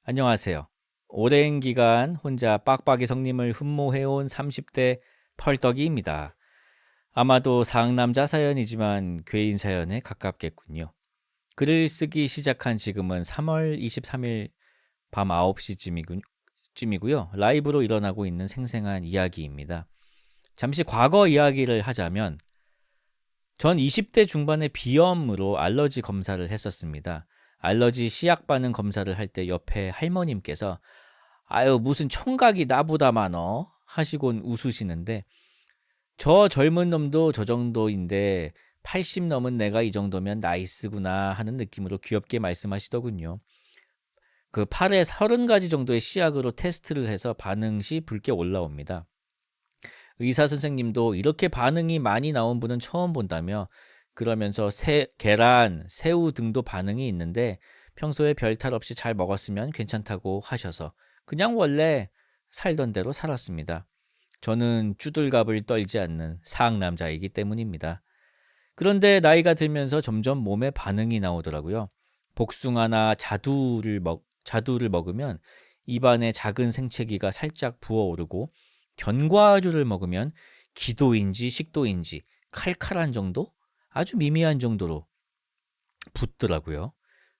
안녕하세요. 오랜 기간 혼자 빡빡이 성님을 흠모해온 30대 펄떡이입니다. 아마도 상남자 사연이지만 괴인 사연에 가깝겠군요. 글을 쓰기 시작한 지금은 3월 23일 밤 9시쯤이고요. 라이브로 일어나고 있는 생생한 이야기입니다. 잠시 과거 이야기를 하자면 전 20대 중반의 비염으로 알러지 검사를 했었습니다. 알러지 시약 반응 검사를 할 때 옆에 할머님께서 아유 무슨 청각이 나보다 많어 하시곤 웃으시는데 저 젊은 놈도 저 정도인데 80 넘은 내가 이 정도면 나이스구나 하는 느낌으로 귀엽게 말씀하시더군요. 그 팔에 30가지 정도의 시약으로 테스트를 해서 반응 시 붉게 올라옵니다. 의사 선생님도 이렇게 반응이 많이 나온 분은 처음 본다며 그러면서 계란, 새우 등도 반응이 있는데 평소에 별탈 없이 잘 먹었으면 괜찮다고 하셔서 그냥 원래 살던 대로 살았습니다. 저는 쭈들갑을 떨지 않는 상남자이기 때문입니다. 그런데 나이가 들면서 점점 몸에 반응이 나오더라고요. 복숭아나 자두를 먹으면 입안에 작은 생채기가 살짝 부어오르고 견과류를 먹으면 기도인지 식도인지 칼칼한 정도? 아주 미미한 정도로 붓더라고요.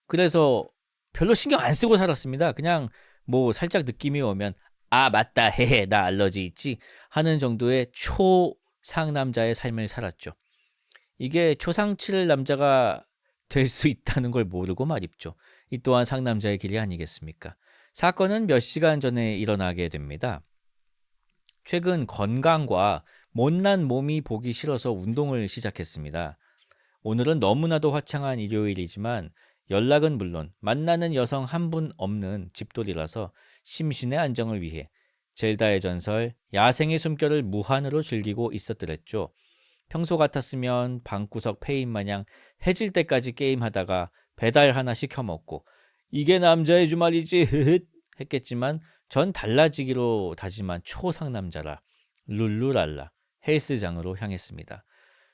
그래서 별로 신경 안 쓰고 살았습니다. 그냥 뭐 살짝 느낌이 오면 아 맞다 헤헤 나 알러지 있지 하는 정도의 초상남자의 삶을 살았죠. 이게 초상칠 남자가 될 수 있다는 걸 모르고 말입죠. 이 또한 상남자의 길이 아니겠습니까? 사건은 몇 시간 전에 일어나게 됩니다. 최근 건강과 못난 몸이 보기 싫어서 운동을 시작했습니다. 오늘은 너무나도 화창한 일요일이지만 연락은 물론 만나는 여성 한 분 없는 집돌이라서 심신의 안정을 위해 젤다의 전설 야생의 숨결을 무한으로 즐기고 있었더랬죠. 평소 같았으면 방구석 페인 마냥 해질 때까지 게임하다가 배달 하나 시켜 먹고 이게 남자의 주말이지 흐흐 했겠지만 전 달라지기로 다짐한 초상남자라 룰루랄라 헬스장으로 향했습니다.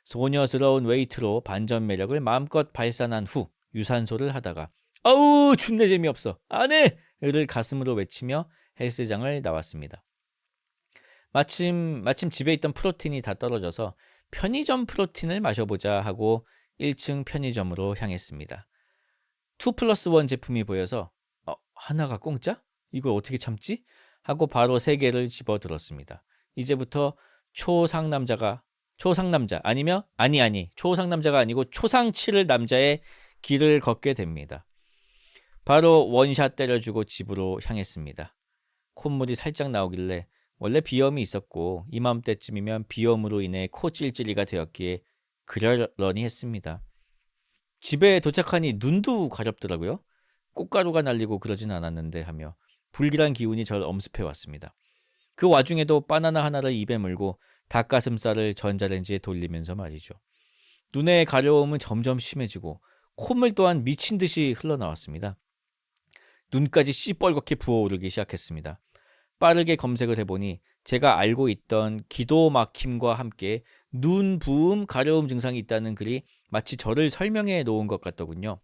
소녀스러운 웨이트로 반전 매력을 마음껏 발산한 후 유산소를 하다가 아우 준내 재미없어 안해!를 가슴으로 외치며 헬스장을 나왔습니다. 마침 집에 있던 프로틴이 다 떨어져서 편의점 프로틴을 마셔보자 하고 1층 편의점으로 향했습니다. 2+1 제품이 보여서 하나가 공짜? 이걸 어떻게 참지? 하고 바로 3개를 집어들었습니다. 이제부터 초상남자 아니면 초상남자가 아니고 초상치를 남자의 길을 걷게 됩니다. 바로 원샷 때려주고 집으로 향했습니다. 콧물이 살짝 나오길래 원래 비염이 있었고 이맘때쯤이면 비염으로 인해 코 찔찔이가 되었기에 그러려니 했습니다. 집에 도착하니 눈도 가렵더라고요. 꽃가루가 날리고 그러진 않았는데 하며 불길한 기운이 절 엄습해 왔습니다. 그 와중에도 바나나 하나를 입에 물고 닭가슴살을 전자레인지에 돌리면서 말이죠. 눈의 가려움은 점점 심해지고 콧물 또한 미친 듯이 흘러나왔습니다. 눈까지 시뻘겋게 부어오르기 시작했습니다. 빠르게 검색을 해보니 제가 알고 있던 기도 막힘과 함께 눈 부음 가려움 증상이 있다는 글이 마치 저를 설명해 놓은 것 같더군요.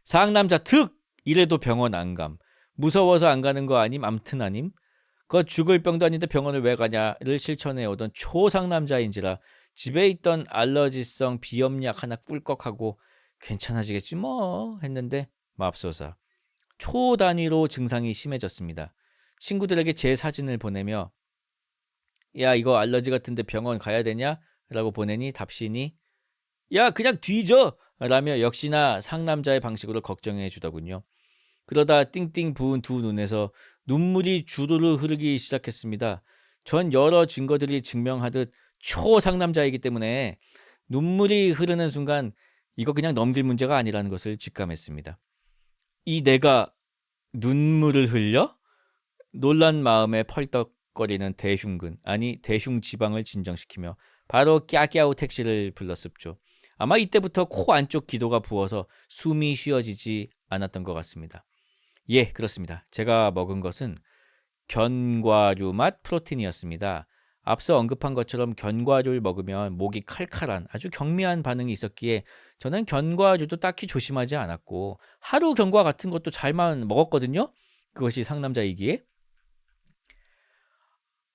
상남자 특! 이래도 병원 안 감. 무서워서 안 가는 거 아님? 암튼 아님? 그 죽을 병도 아닌데 병원을 왜 가냐를 실천해 오던 초상남자인지라 집에 있던 알러지성 비염약 하나 꿀꺽하고 괜찮아지겠지 뭐 했는데 맙소사 초 단위로 증상이 심해졌습니다. 친구들에게 제 사진을 보내며 야 이거 알러지 같은데 병원 가야 되냐? 라고 보내니 답신이 야 그냥 뒤져! 라며 역시나 상남자의 방식으로 걱정해 주더군요. 그러다 띵띵 부은 두 눈에서 눈물이 주르르 흐르기 시작했습니다. 전 여러 증거들이 증명하듯 초상남자이기 때문에 눈물이 흐르는 순간 이거 그냥 넘길 문제가 아니라는 것을 직감했습니다. 이 내가 눈물을 흘려? 놀란 마음에 펄떡거리는 대흉근, 아니 대흉지방을 진정시키며 바로 깨깨우 택시를 불렀습죠. 아마 이때부터 코 안쪽 기도가 부어서 숨이 쉬어지지 않았던 것 같습니다. 예, 그렇습니다. 제가 먹은 것은 견과류 맛 프로틴이었습니다. 앞서 언급한 것처럼 견과류를 먹으면 목이 칼칼한 아주 경미한 반응이 있었기에 저는 견과류도 딱히 조심하지 않았고 하루 견과 같은 것도 잘만 먹었거든요. 그것이 상남자이기에.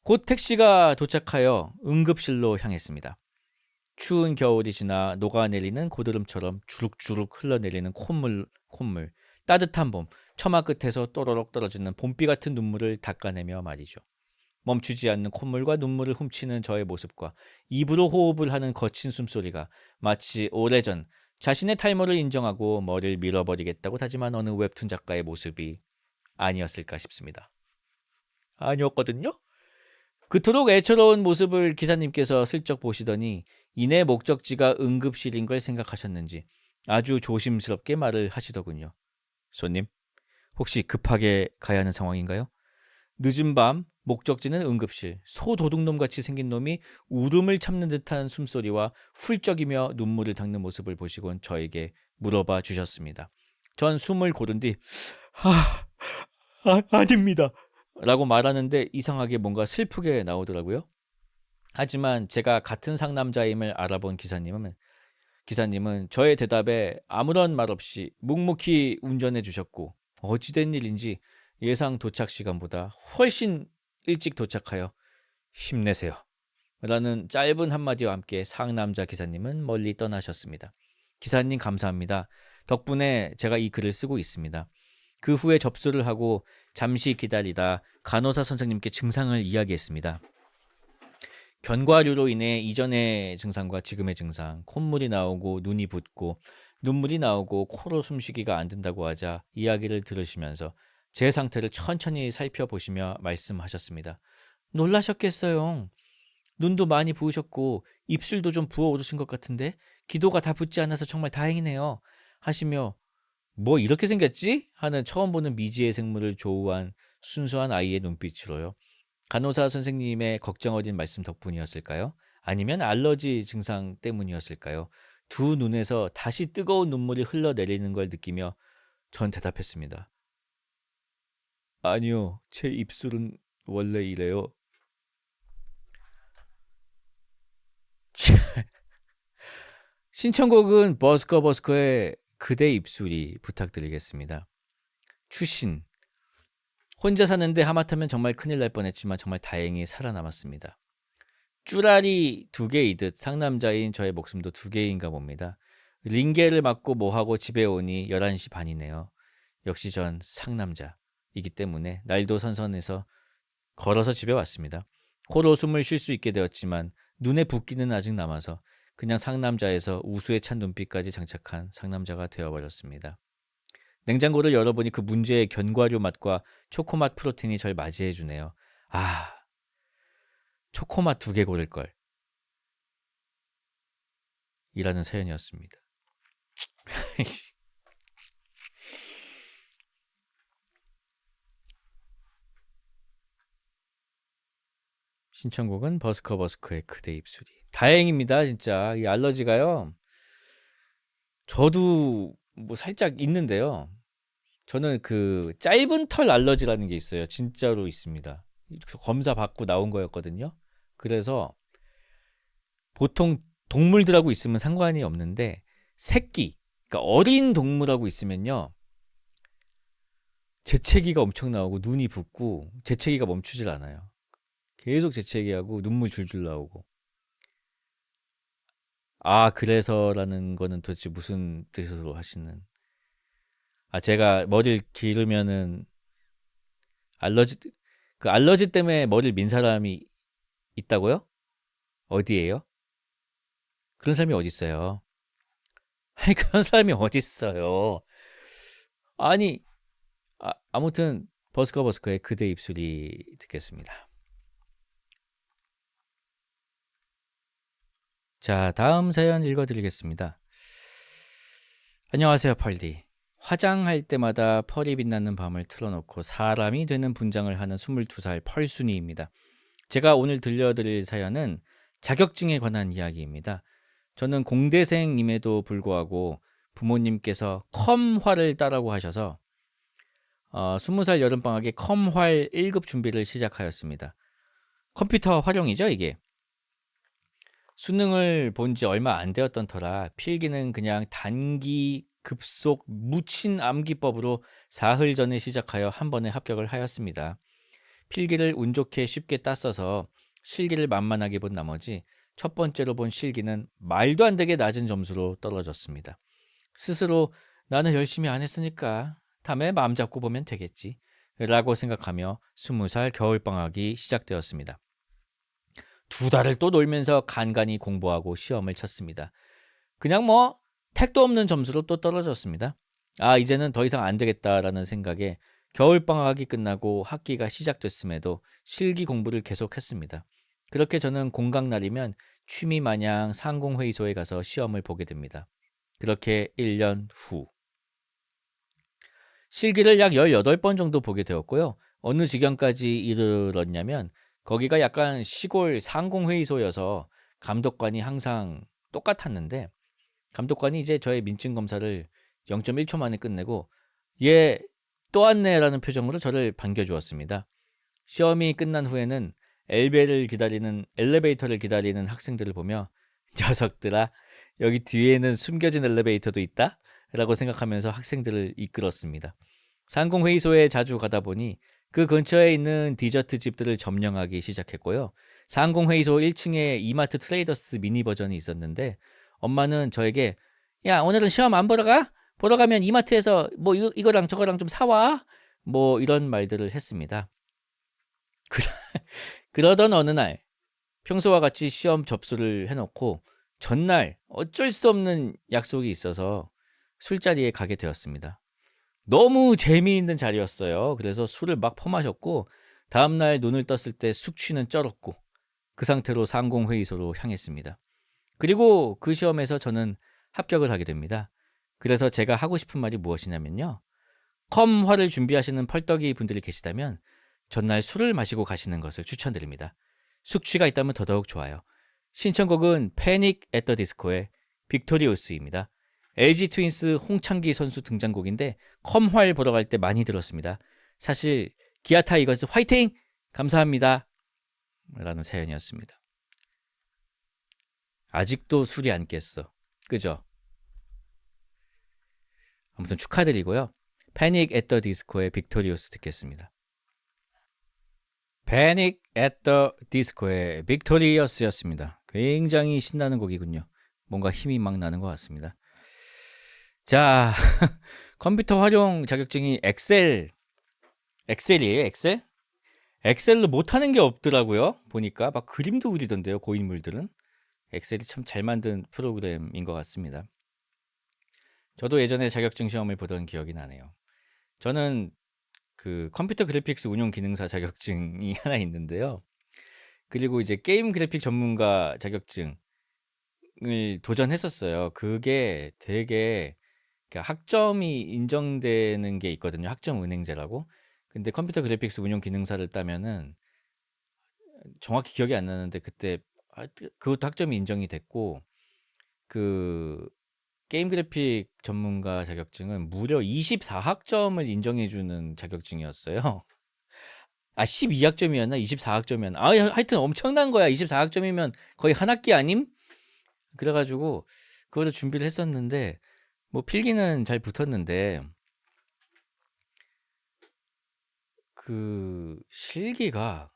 곧 택시가 도착하여 응급실로 향했습니다. 추운 겨울이 지나 녹아내리는 고드름처럼 주룩주룩 흘러내리는 콧물, 따뜻한 봄, 처마 끝에서 또로록 떨어지는 봄비 같은 눈물을 닦아내며 말이죠. 멈추지 않는 콧물과 눈물을 훔치는 저의 모습과 입으로 호흡을 하는 거친 숨소리가 마치 오래전 자신의 탈모를 인정하고 머리를 밀어버리겠다고 다짐한 어느 웹툰 작가의 모습이 아니었을까 싶습니다. 아니었거든요? 그토록 애처로운 모습을 기사님께서 슬쩍 보시더니 이내 목적지가 응급실인 걸 생각하셨는지 아주 조심스럽게 말을 하시더군요. 손님, 혹시 급하게 가야 하는 상황인가요? 늦은 밤 목적지는 응급실. 소도둑놈같이 생긴 놈이 울음을 참는 듯한 숨소리와 훌쩍이며 눈물을 닦는 모습을 보시곤 저에게 물어봐 주셨습니다. 전 숨을 고른 뒤 아닙니다 라고 말하는데 이상하게 뭔가 슬프게 나오더라고요. 하지만 제가 같은 상남자임을 알아본 기사님은 저의 대답에 아무런 말 없이 묵묵히 운전해 주셨고 어찌된 일인지 예상 도착 시간보다 훨씬 일찍 도착하여 힘내세요 라는 짧은 한마디와 함께 상남자 기사님은 멀리 떠나셨습니다. 기사님 감사합니다. 덕분에 제가 이 글을 쓰고 있습니다. 그 후에 접수를 하고 잠시 기다리다 간호사 선생님께 증상을 이야기했습니다. 견과류로 인해 이전의 증상과 지금의 증상, 콧물이 나오고 눈이 붓고 눈물이 나오고 코로 숨쉬기가 안 된다고 하자 이야기를 들으시면서 제 상태를 천천히 살펴보시며 말씀하셨습니다. 놀라셨겠어요. 눈도 많이 부으셨고 입술도 좀 부어오르신 것 같은데 기도가 다 붓지 않아서 정말 다행이네요 하시며 뭐 이렇게 생겼지? 하는 처음 보는 미지의 생물을 조우한 순수한 아이의 눈빛으로요. 간호사 선생님의 걱정 어린 말씀 덕분이었을까요? 아니면 알러지 증상 때문이었을까요? 두 눈에서 다시 뜨거운 눈물이 흘러내리는 걸 느끼며 전 대답했습니다. 아니요, 제 입술은 원래 이래요. 신청곡은 버스커의 그대 입술이 부탁드리겠습니다. 추신. 혼자 사는데 하마터면 정말 큰일 날 뻔했지만 정말 다행히 살아남았습니다. 쭈라리 2개이듯 상남자인 저의 목숨도 2개인가 봅니다. 링게를 맞고 뭐하고 집에 오니 11시 반이네요. 역시 전 상남자이기 때문에 날도 선선해서 걸어서 집에 왔습니다. 코로 숨을 쉴 수 있게 되었지만 눈에 붓기는 아직 남아서 그냥 상남자에서 우수에 찬 눈빛까지 장착한 상남자가 되어버렸습니다. 냉장고를 열어보니 그 문제의 견과류 맛과 초코맛 프로틴이 절 맞이해주네요. 아, 초코맛 2개 고를걸. 이라는 사연이었습니다. 신청곡은 버스커의 그대 입술이. 다행입니다, 진짜. 이 알러지가요. 저도 뭐 살짝 있는데요. 저는 그 짧은 털 알러지라는 게 있어요. 진짜로 있습니다. 검사 받고 나온 거였거든요. 그래서 보통 동물들하고 있으면 상관이 없는데 새끼, 그러니까 어린 동물하고 있으면요. 재채기가 엄청 나오고 눈이 붓고 재채기가 멈추질 않아요. 계속 재채기하고 눈물 줄줄 나오고. 아, 그래서라는 거는 도대체 무슨 뜻으로 하시는? 아, 제가 머리를 기르면은 알러지 그 알러지 때문에 머리를 민 사람이 있다고요? 어디에요? 그런 사람이 어디 있어요? 아니, 그런 사람이 어디 있어요? 아니, 아무튼 버스커의 그대 입술이 듣겠습니다. 자, 다음 사연 읽어드리겠습니다. 안녕하세요, 펄디. 화장할 때마다 펄이 빛나는 밤을 틀어놓고 사람이 되는 분장을 하는 22살 펄순이입니다. 제가 오늘 들려드릴 사연은 자격증에 관한 이야기입니다. 저는 공대생임에도 불구하고 부모님께서 컴활을 따라고 하셔서 20살 여름방학에 컴활 1급 준비를 시작하였습니다. 컴퓨터 활용이죠, 이게. 수능을 본 지 얼마 안 되었던 터라 필기는 그냥 단기 급속 묻힌 암기법으로 사흘 전에 시작하여 한 번에 합격을 하였습니다. 필기를 운 좋게 쉽게 땄어서 실기를 만만하게 본 나머지 첫 번째로 본 실기는 말도 안 되게 낮은 점수로 떨어졌습니다. 스스로 나는 열심히 안 했으니까 다음에 마음 잡고 보면 되겠지 라고 생각하며 20살 겨울방학이 시작되었습니다. 2달을 또 놀면서 간간히 공부하고 시험을 쳤습니다. 그냥 뭐 택도 없는 점수로 또 떨어졌습니다. 아, 이제는 더 이상 안 되겠다라는 생각에 겨울방학이 끝나고 학기가 시작됐음에도 실기 공부를 계속했습니다. 그렇게 저는 공강날이면 취미 마냥 상공회의소에 가서 시험을 보게 됩니다. 그렇게 1년 후 실기를 약 18번 정도 보게 되었고요. 어느 지경까지 이르렀냐면 거기가 약간 시골 상공회의소여서 감독관이 항상 똑같았는데 감독관이 이제 저의 민증 검사를 0.1초 만에 끝내고 얘 또 왔네라는 표정으로 저를 반겨주었습니다. 시험이 끝난 후에는 엘리베이터를 기다리는 학생들을 보며 녀석들아, 여기 뒤에는 숨겨진 엘리베이터도 있다? 라고 생각하면서 학생들을 이끌었습니다. 상공회의소에 자주 가다 보니 그 근처에 있는 디저트 집들을 점령하기 시작했고요. 상공회의소 1층에 이마트 트레이더스 미니 버전이 있었는데 엄마는 저에게 야, 오늘은 시험 안 보러 가? 보러 가면 이마트에서 뭐 이거랑 저거랑 좀 사와? 뭐 이런 말들을 했습니다. 그러던 어느 날 평소와 같이 시험 접수를 해놓고 전날 어쩔 수 없는 약속이 있어서 술자리에 가게 되었습니다. 너무 재미있는 자리였어요. 그래서 술을 막 퍼마셨고 다음날 눈을 떴을 때 숙취는 쩔었고 그 상태로 상공회의소로 향했습니다. 그리고 그 시험에서 저는 합격을 하게 됩니다. 그래서 제가 하고 싶은 말이 무엇이냐면요. 컴화를 준비하시는 펄떡이 분들이 계시다면 전날 술을 마시고 가시는 것을 추천드립니다. 숙취가 있다면 더더욱 좋아요. 신청곡은 패닉 앳 더 디스코의 빅토리오스입니다. LG 트윈스 홍창기 선수 등장곡인데 컴활 보러 갈 때 많이 들었습니다. 사실 기아 타이거즈 화이팅! 감사합니다. 라는 사연이었습니다. 아직도 술이 안 깼어. 그죠? 아무튼 축하드리고요. 패닉 앳 더 디스코의 빅토리오스 듣겠습니다. 패닉 앳 더 디스코의 빅토리어스였습니다. 굉장히 신나는 곡이군요. 뭔가 힘이 막 나는 것 같습니다. 자, 컴퓨터 활용 자격증이 엑셀이에요, 엑셀? 엑셀로 못하는 게 없더라고요. 보니까 막 그림도 그리던데요, 고인물들은. 엑셀이 참 잘 만든 프로그램인 것 같습니다. 저도 예전에 자격증 시험을 보던 기억이 나네요. 저는 그 컴퓨터 그래픽스 운용 기능사 자격증이 하나 있는데요. 그리고 이제 게임 그래픽 전문가 자격증을 도전했었어요. 그게 되게 그러니까 학점이 인정되는 게 있거든요. 학점 은행제라고. 근데 컴퓨터 그래픽스 운용 기능사를 따면은 정확히 기억이 안 나는데 그때 그것도 학점이 인정이 됐고 그 게임 그래픽 전문가 자격증은 무려 24학점을 인정해주는 자격증이었어요. 아, 12학점이었나? 24학점이었나? 아, 하여튼 엄청난 거야. 24학점이면 거의 한 학기 아님? 그래가지고 그거를 준비를 했었는데 뭐 필기는 잘 붙었는데 그 실기가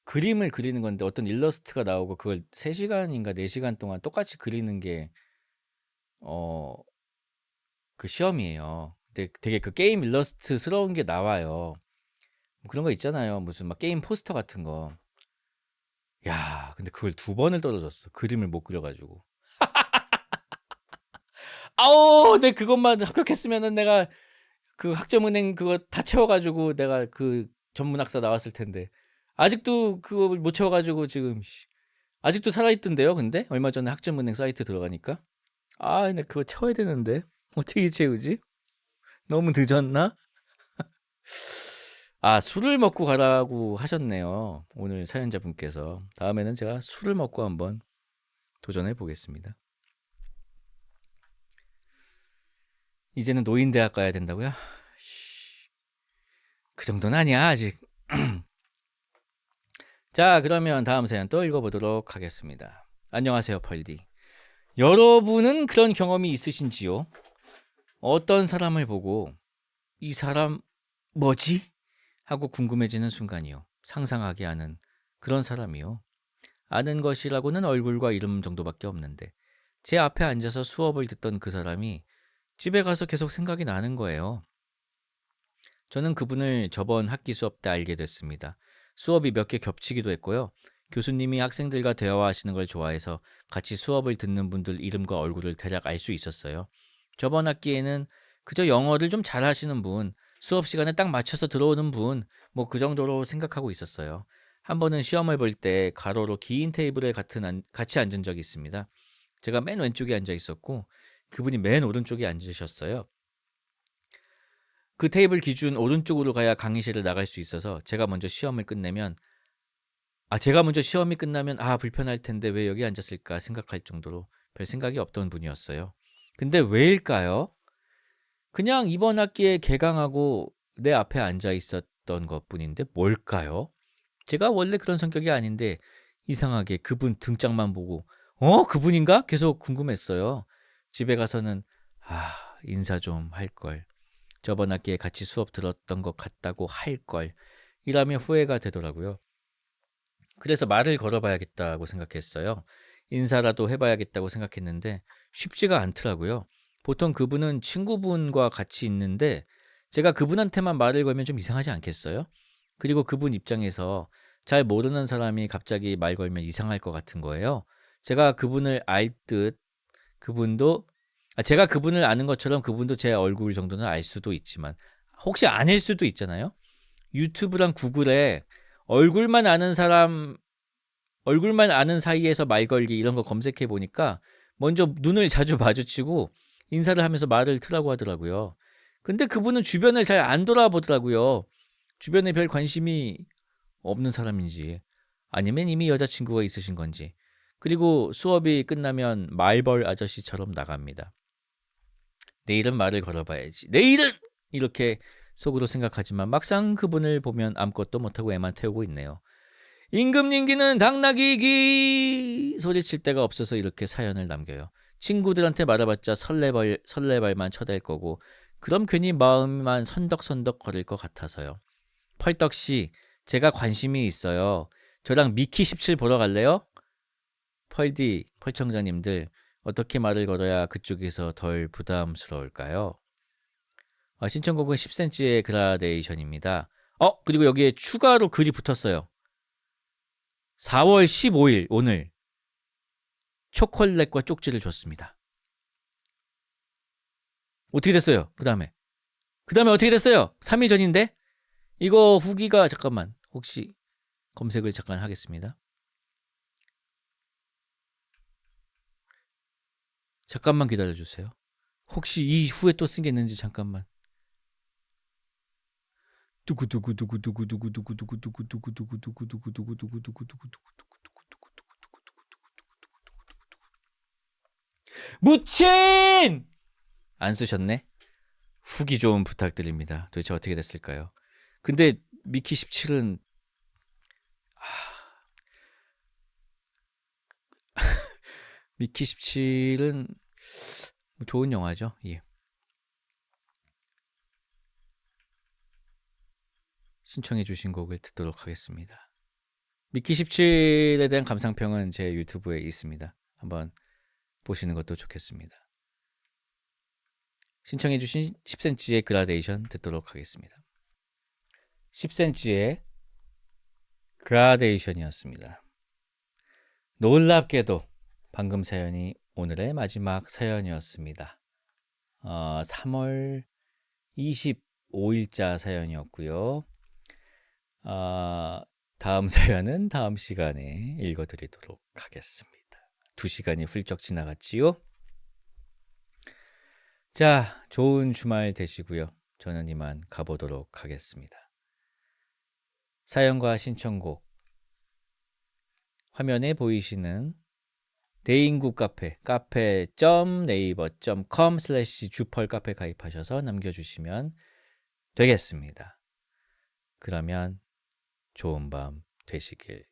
그림을 그리는 건데 어떤 일러스트가 나오고 그걸 3시간인가 4시간 동안 똑같이 그리는 게 그 시험이에요. 근데 되게 그 게임 일러스트스러운 게 나와요. 뭐 그런 거 있잖아요. 무슨 막 게임 포스터 같은 거. 야, 근데 그걸 2번을 떨어졌어. 그림을 못 그려가지고. 아우, 내 그것만 합격했으면은 내가 그 학점은행 그거 다 채워가지고 내가 그 전문학사 나왔을 텐데. 아직도 그거 못 채워가지고 지금 아직도 살아있던데요. 근데 얼마 전에 학점은행 사이트 들어가니까 아, 근데 그거 채워야 되는데 어떻게 채우지? 너무 늦었나? 아, 술을 먹고 가라고 하셨네요. 오늘 사연자분께서. 다음에는 제가 술을 먹고 한번 도전해 보겠습니다. 이제는 노인대학 가야 된다고요? 그 정도는 아니야, 아직. 자, 그러면 다음 사연 또 읽어보도록 하겠습니다. 안녕하세요, 펄디. 여러분은 그런 경험이 있으신지요? 어떤 사람을 보고 이 사람 뭐지? 하고 궁금해지는 순간이요. 상상하게 하는 그런 사람이요. 아는 것이라고는 얼굴과 이름 정도밖에 없는데 제 앞에 앉아서 수업을 듣던 그 사람이 집에 가서 계속 생각이 나는 거예요. 저는 그분을 저번 학기 수업 때 알게 됐습니다. 수업이 몇 개 겹치기도 했고요. 교수님이 학생들과 대화하시는 걸 좋아해서 같이 수업을 듣는 분들 이름과 얼굴을 대략 알 수 있었어요. 저번 학기에는 그저 영어를 좀 잘하시는 분, 수업 시간에 딱 맞춰서 들어오는 분, 뭐 그 정도로 생각하고 있었어요. 한 번은 시험을 볼 때 가로로 긴 테이블에 같이 앉은 적이 있습니다. 제가 맨 왼쪽에 앉아 있었고 그분이 맨 오른쪽에 앉으셨어요. 그 테이블 기준 오른쪽으로 가야 강의실을 나갈 수 있어서 제가 먼저 시험이 끝나면 불편할 텐데 왜 여기 앉았을까 생각할 정도로 별 생각이 없던 분이었어요. 근데 왜일까요? 그냥 이번 학기에 개강하고 내 앞에 앉아 있었던 것뿐인데 뭘까요? 제가 원래 그런 성격이 아닌데 이상하게 그분 등짝만 보고 그분인가? 계속 궁금했어요. 집에 가서는 인사 좀 할 걸. 저번 학기에 같이 수업 들었던 것 같다고 할 걸. 이라며 후회가 되더라고요. 그래서 말을 걸어봐야겠다고 생각했어요. 인사라도 해봐야겠다고 생각했는데 쉽지가 않더라고요. 보통 그분은 친구분과 같이 있는데 제가 그분한테만 말을 걸면 좀 이상하지 않겠어요? 그리고 그분 입장에서 잘 모르는 사람이 갑자기 말 걸면 이상할 것 같은 거예요. 제가 그분을 알 듯 제가 그분을 아는 것처럼 그분도 제 얼굴 정도는 알 수도 있지만 혹시 아닐 수도 있잖아요. 유튜브랑 구글에 얼굴만 아는 사이에서 말 걸기 이런 거 검색해 보니까 먼저 눈을 자주 마주치고 인사를 하면서 말을 트라고 하더라고요. 근데 그분은 주변을 잘 안 돌아보더라고요. 주변에 별 관심이 없는 사람인지 아니면 이미 여자친구가 있으신 건지. 그리고 수업이 끝나면 말벌 아저씨처럼 나갑니다. 내일은 말을 걸어봐야지. 내일은! 이렇게 속으로 생각하지만 막상 그분을 보면 아무것도 못하고 애만 태우고 있네요. 임금님기는 당나귀기 소리칠 데가 없어서 이렇게 사연을 남겨요. 친구들한테 말해봤자 설레발만 쳐댈 거고 그럼 괜히 마음만 선덕선덕 거릴 것 같아서요. 펄떡씨, 제가 관심이 있어요. 저랑 미키 17 보러 갈래요? 펄디, 펄청자님들, 어떻게 말을 걸어야 그쪽에서 덜 부담스러울까요? 신청곡은 10cm의 그라데이션입니다. 그리고 여기에 추가로 글이 붙었어요. 4월 15일 오늘 초콜릿과 쪽지를 줬습니다. 어떻게 됐어요? 그 다음에 어떻게 됐어요? 3일 전인데? 이거 후기가 잠깐만 혹시 검색을 잠깐 하겠습니다. 잠깐만 기다려주세요. 혹시 이후에 또 쓴 게 있는지 잠깐만. 무친! 안 쓰셨네? 후기 좀 부탁드립니다. 도대체 어떻게 됐을까요? 근데 미키 17은 미키 17은 좋은 영화죠. 예. 신청해 주신 곡을 듣도록 하겠습니다. 미키 17에 대한 감상평은 제 유튜브에 있습니다. 한번 보시는 것도 좋겠습니다. 신청해 주신 10cm의 그라데이션 듣도록 하겠습니다. 10cm의 그라데이션이었습니다. 놀랍게도 방금 사연이 오늘의 마지막 사연이었습니다. 3월 25일자 사연이었고요. 다음 사연은 다음 시간에 읽어드리도록 하겠습니다. 2시간이 훌쩍 지나갔지요? 자, 좋은 주말 되시고요. 저는 이만 가보도록 하겠습니다. 사연과 신청곡 화면에 보이시는 대인국 카페 카페.naver.com/주펄 카페 가입하셔서 남겨주시면 되겠습니다. 그러면 좋은 밤 되시길.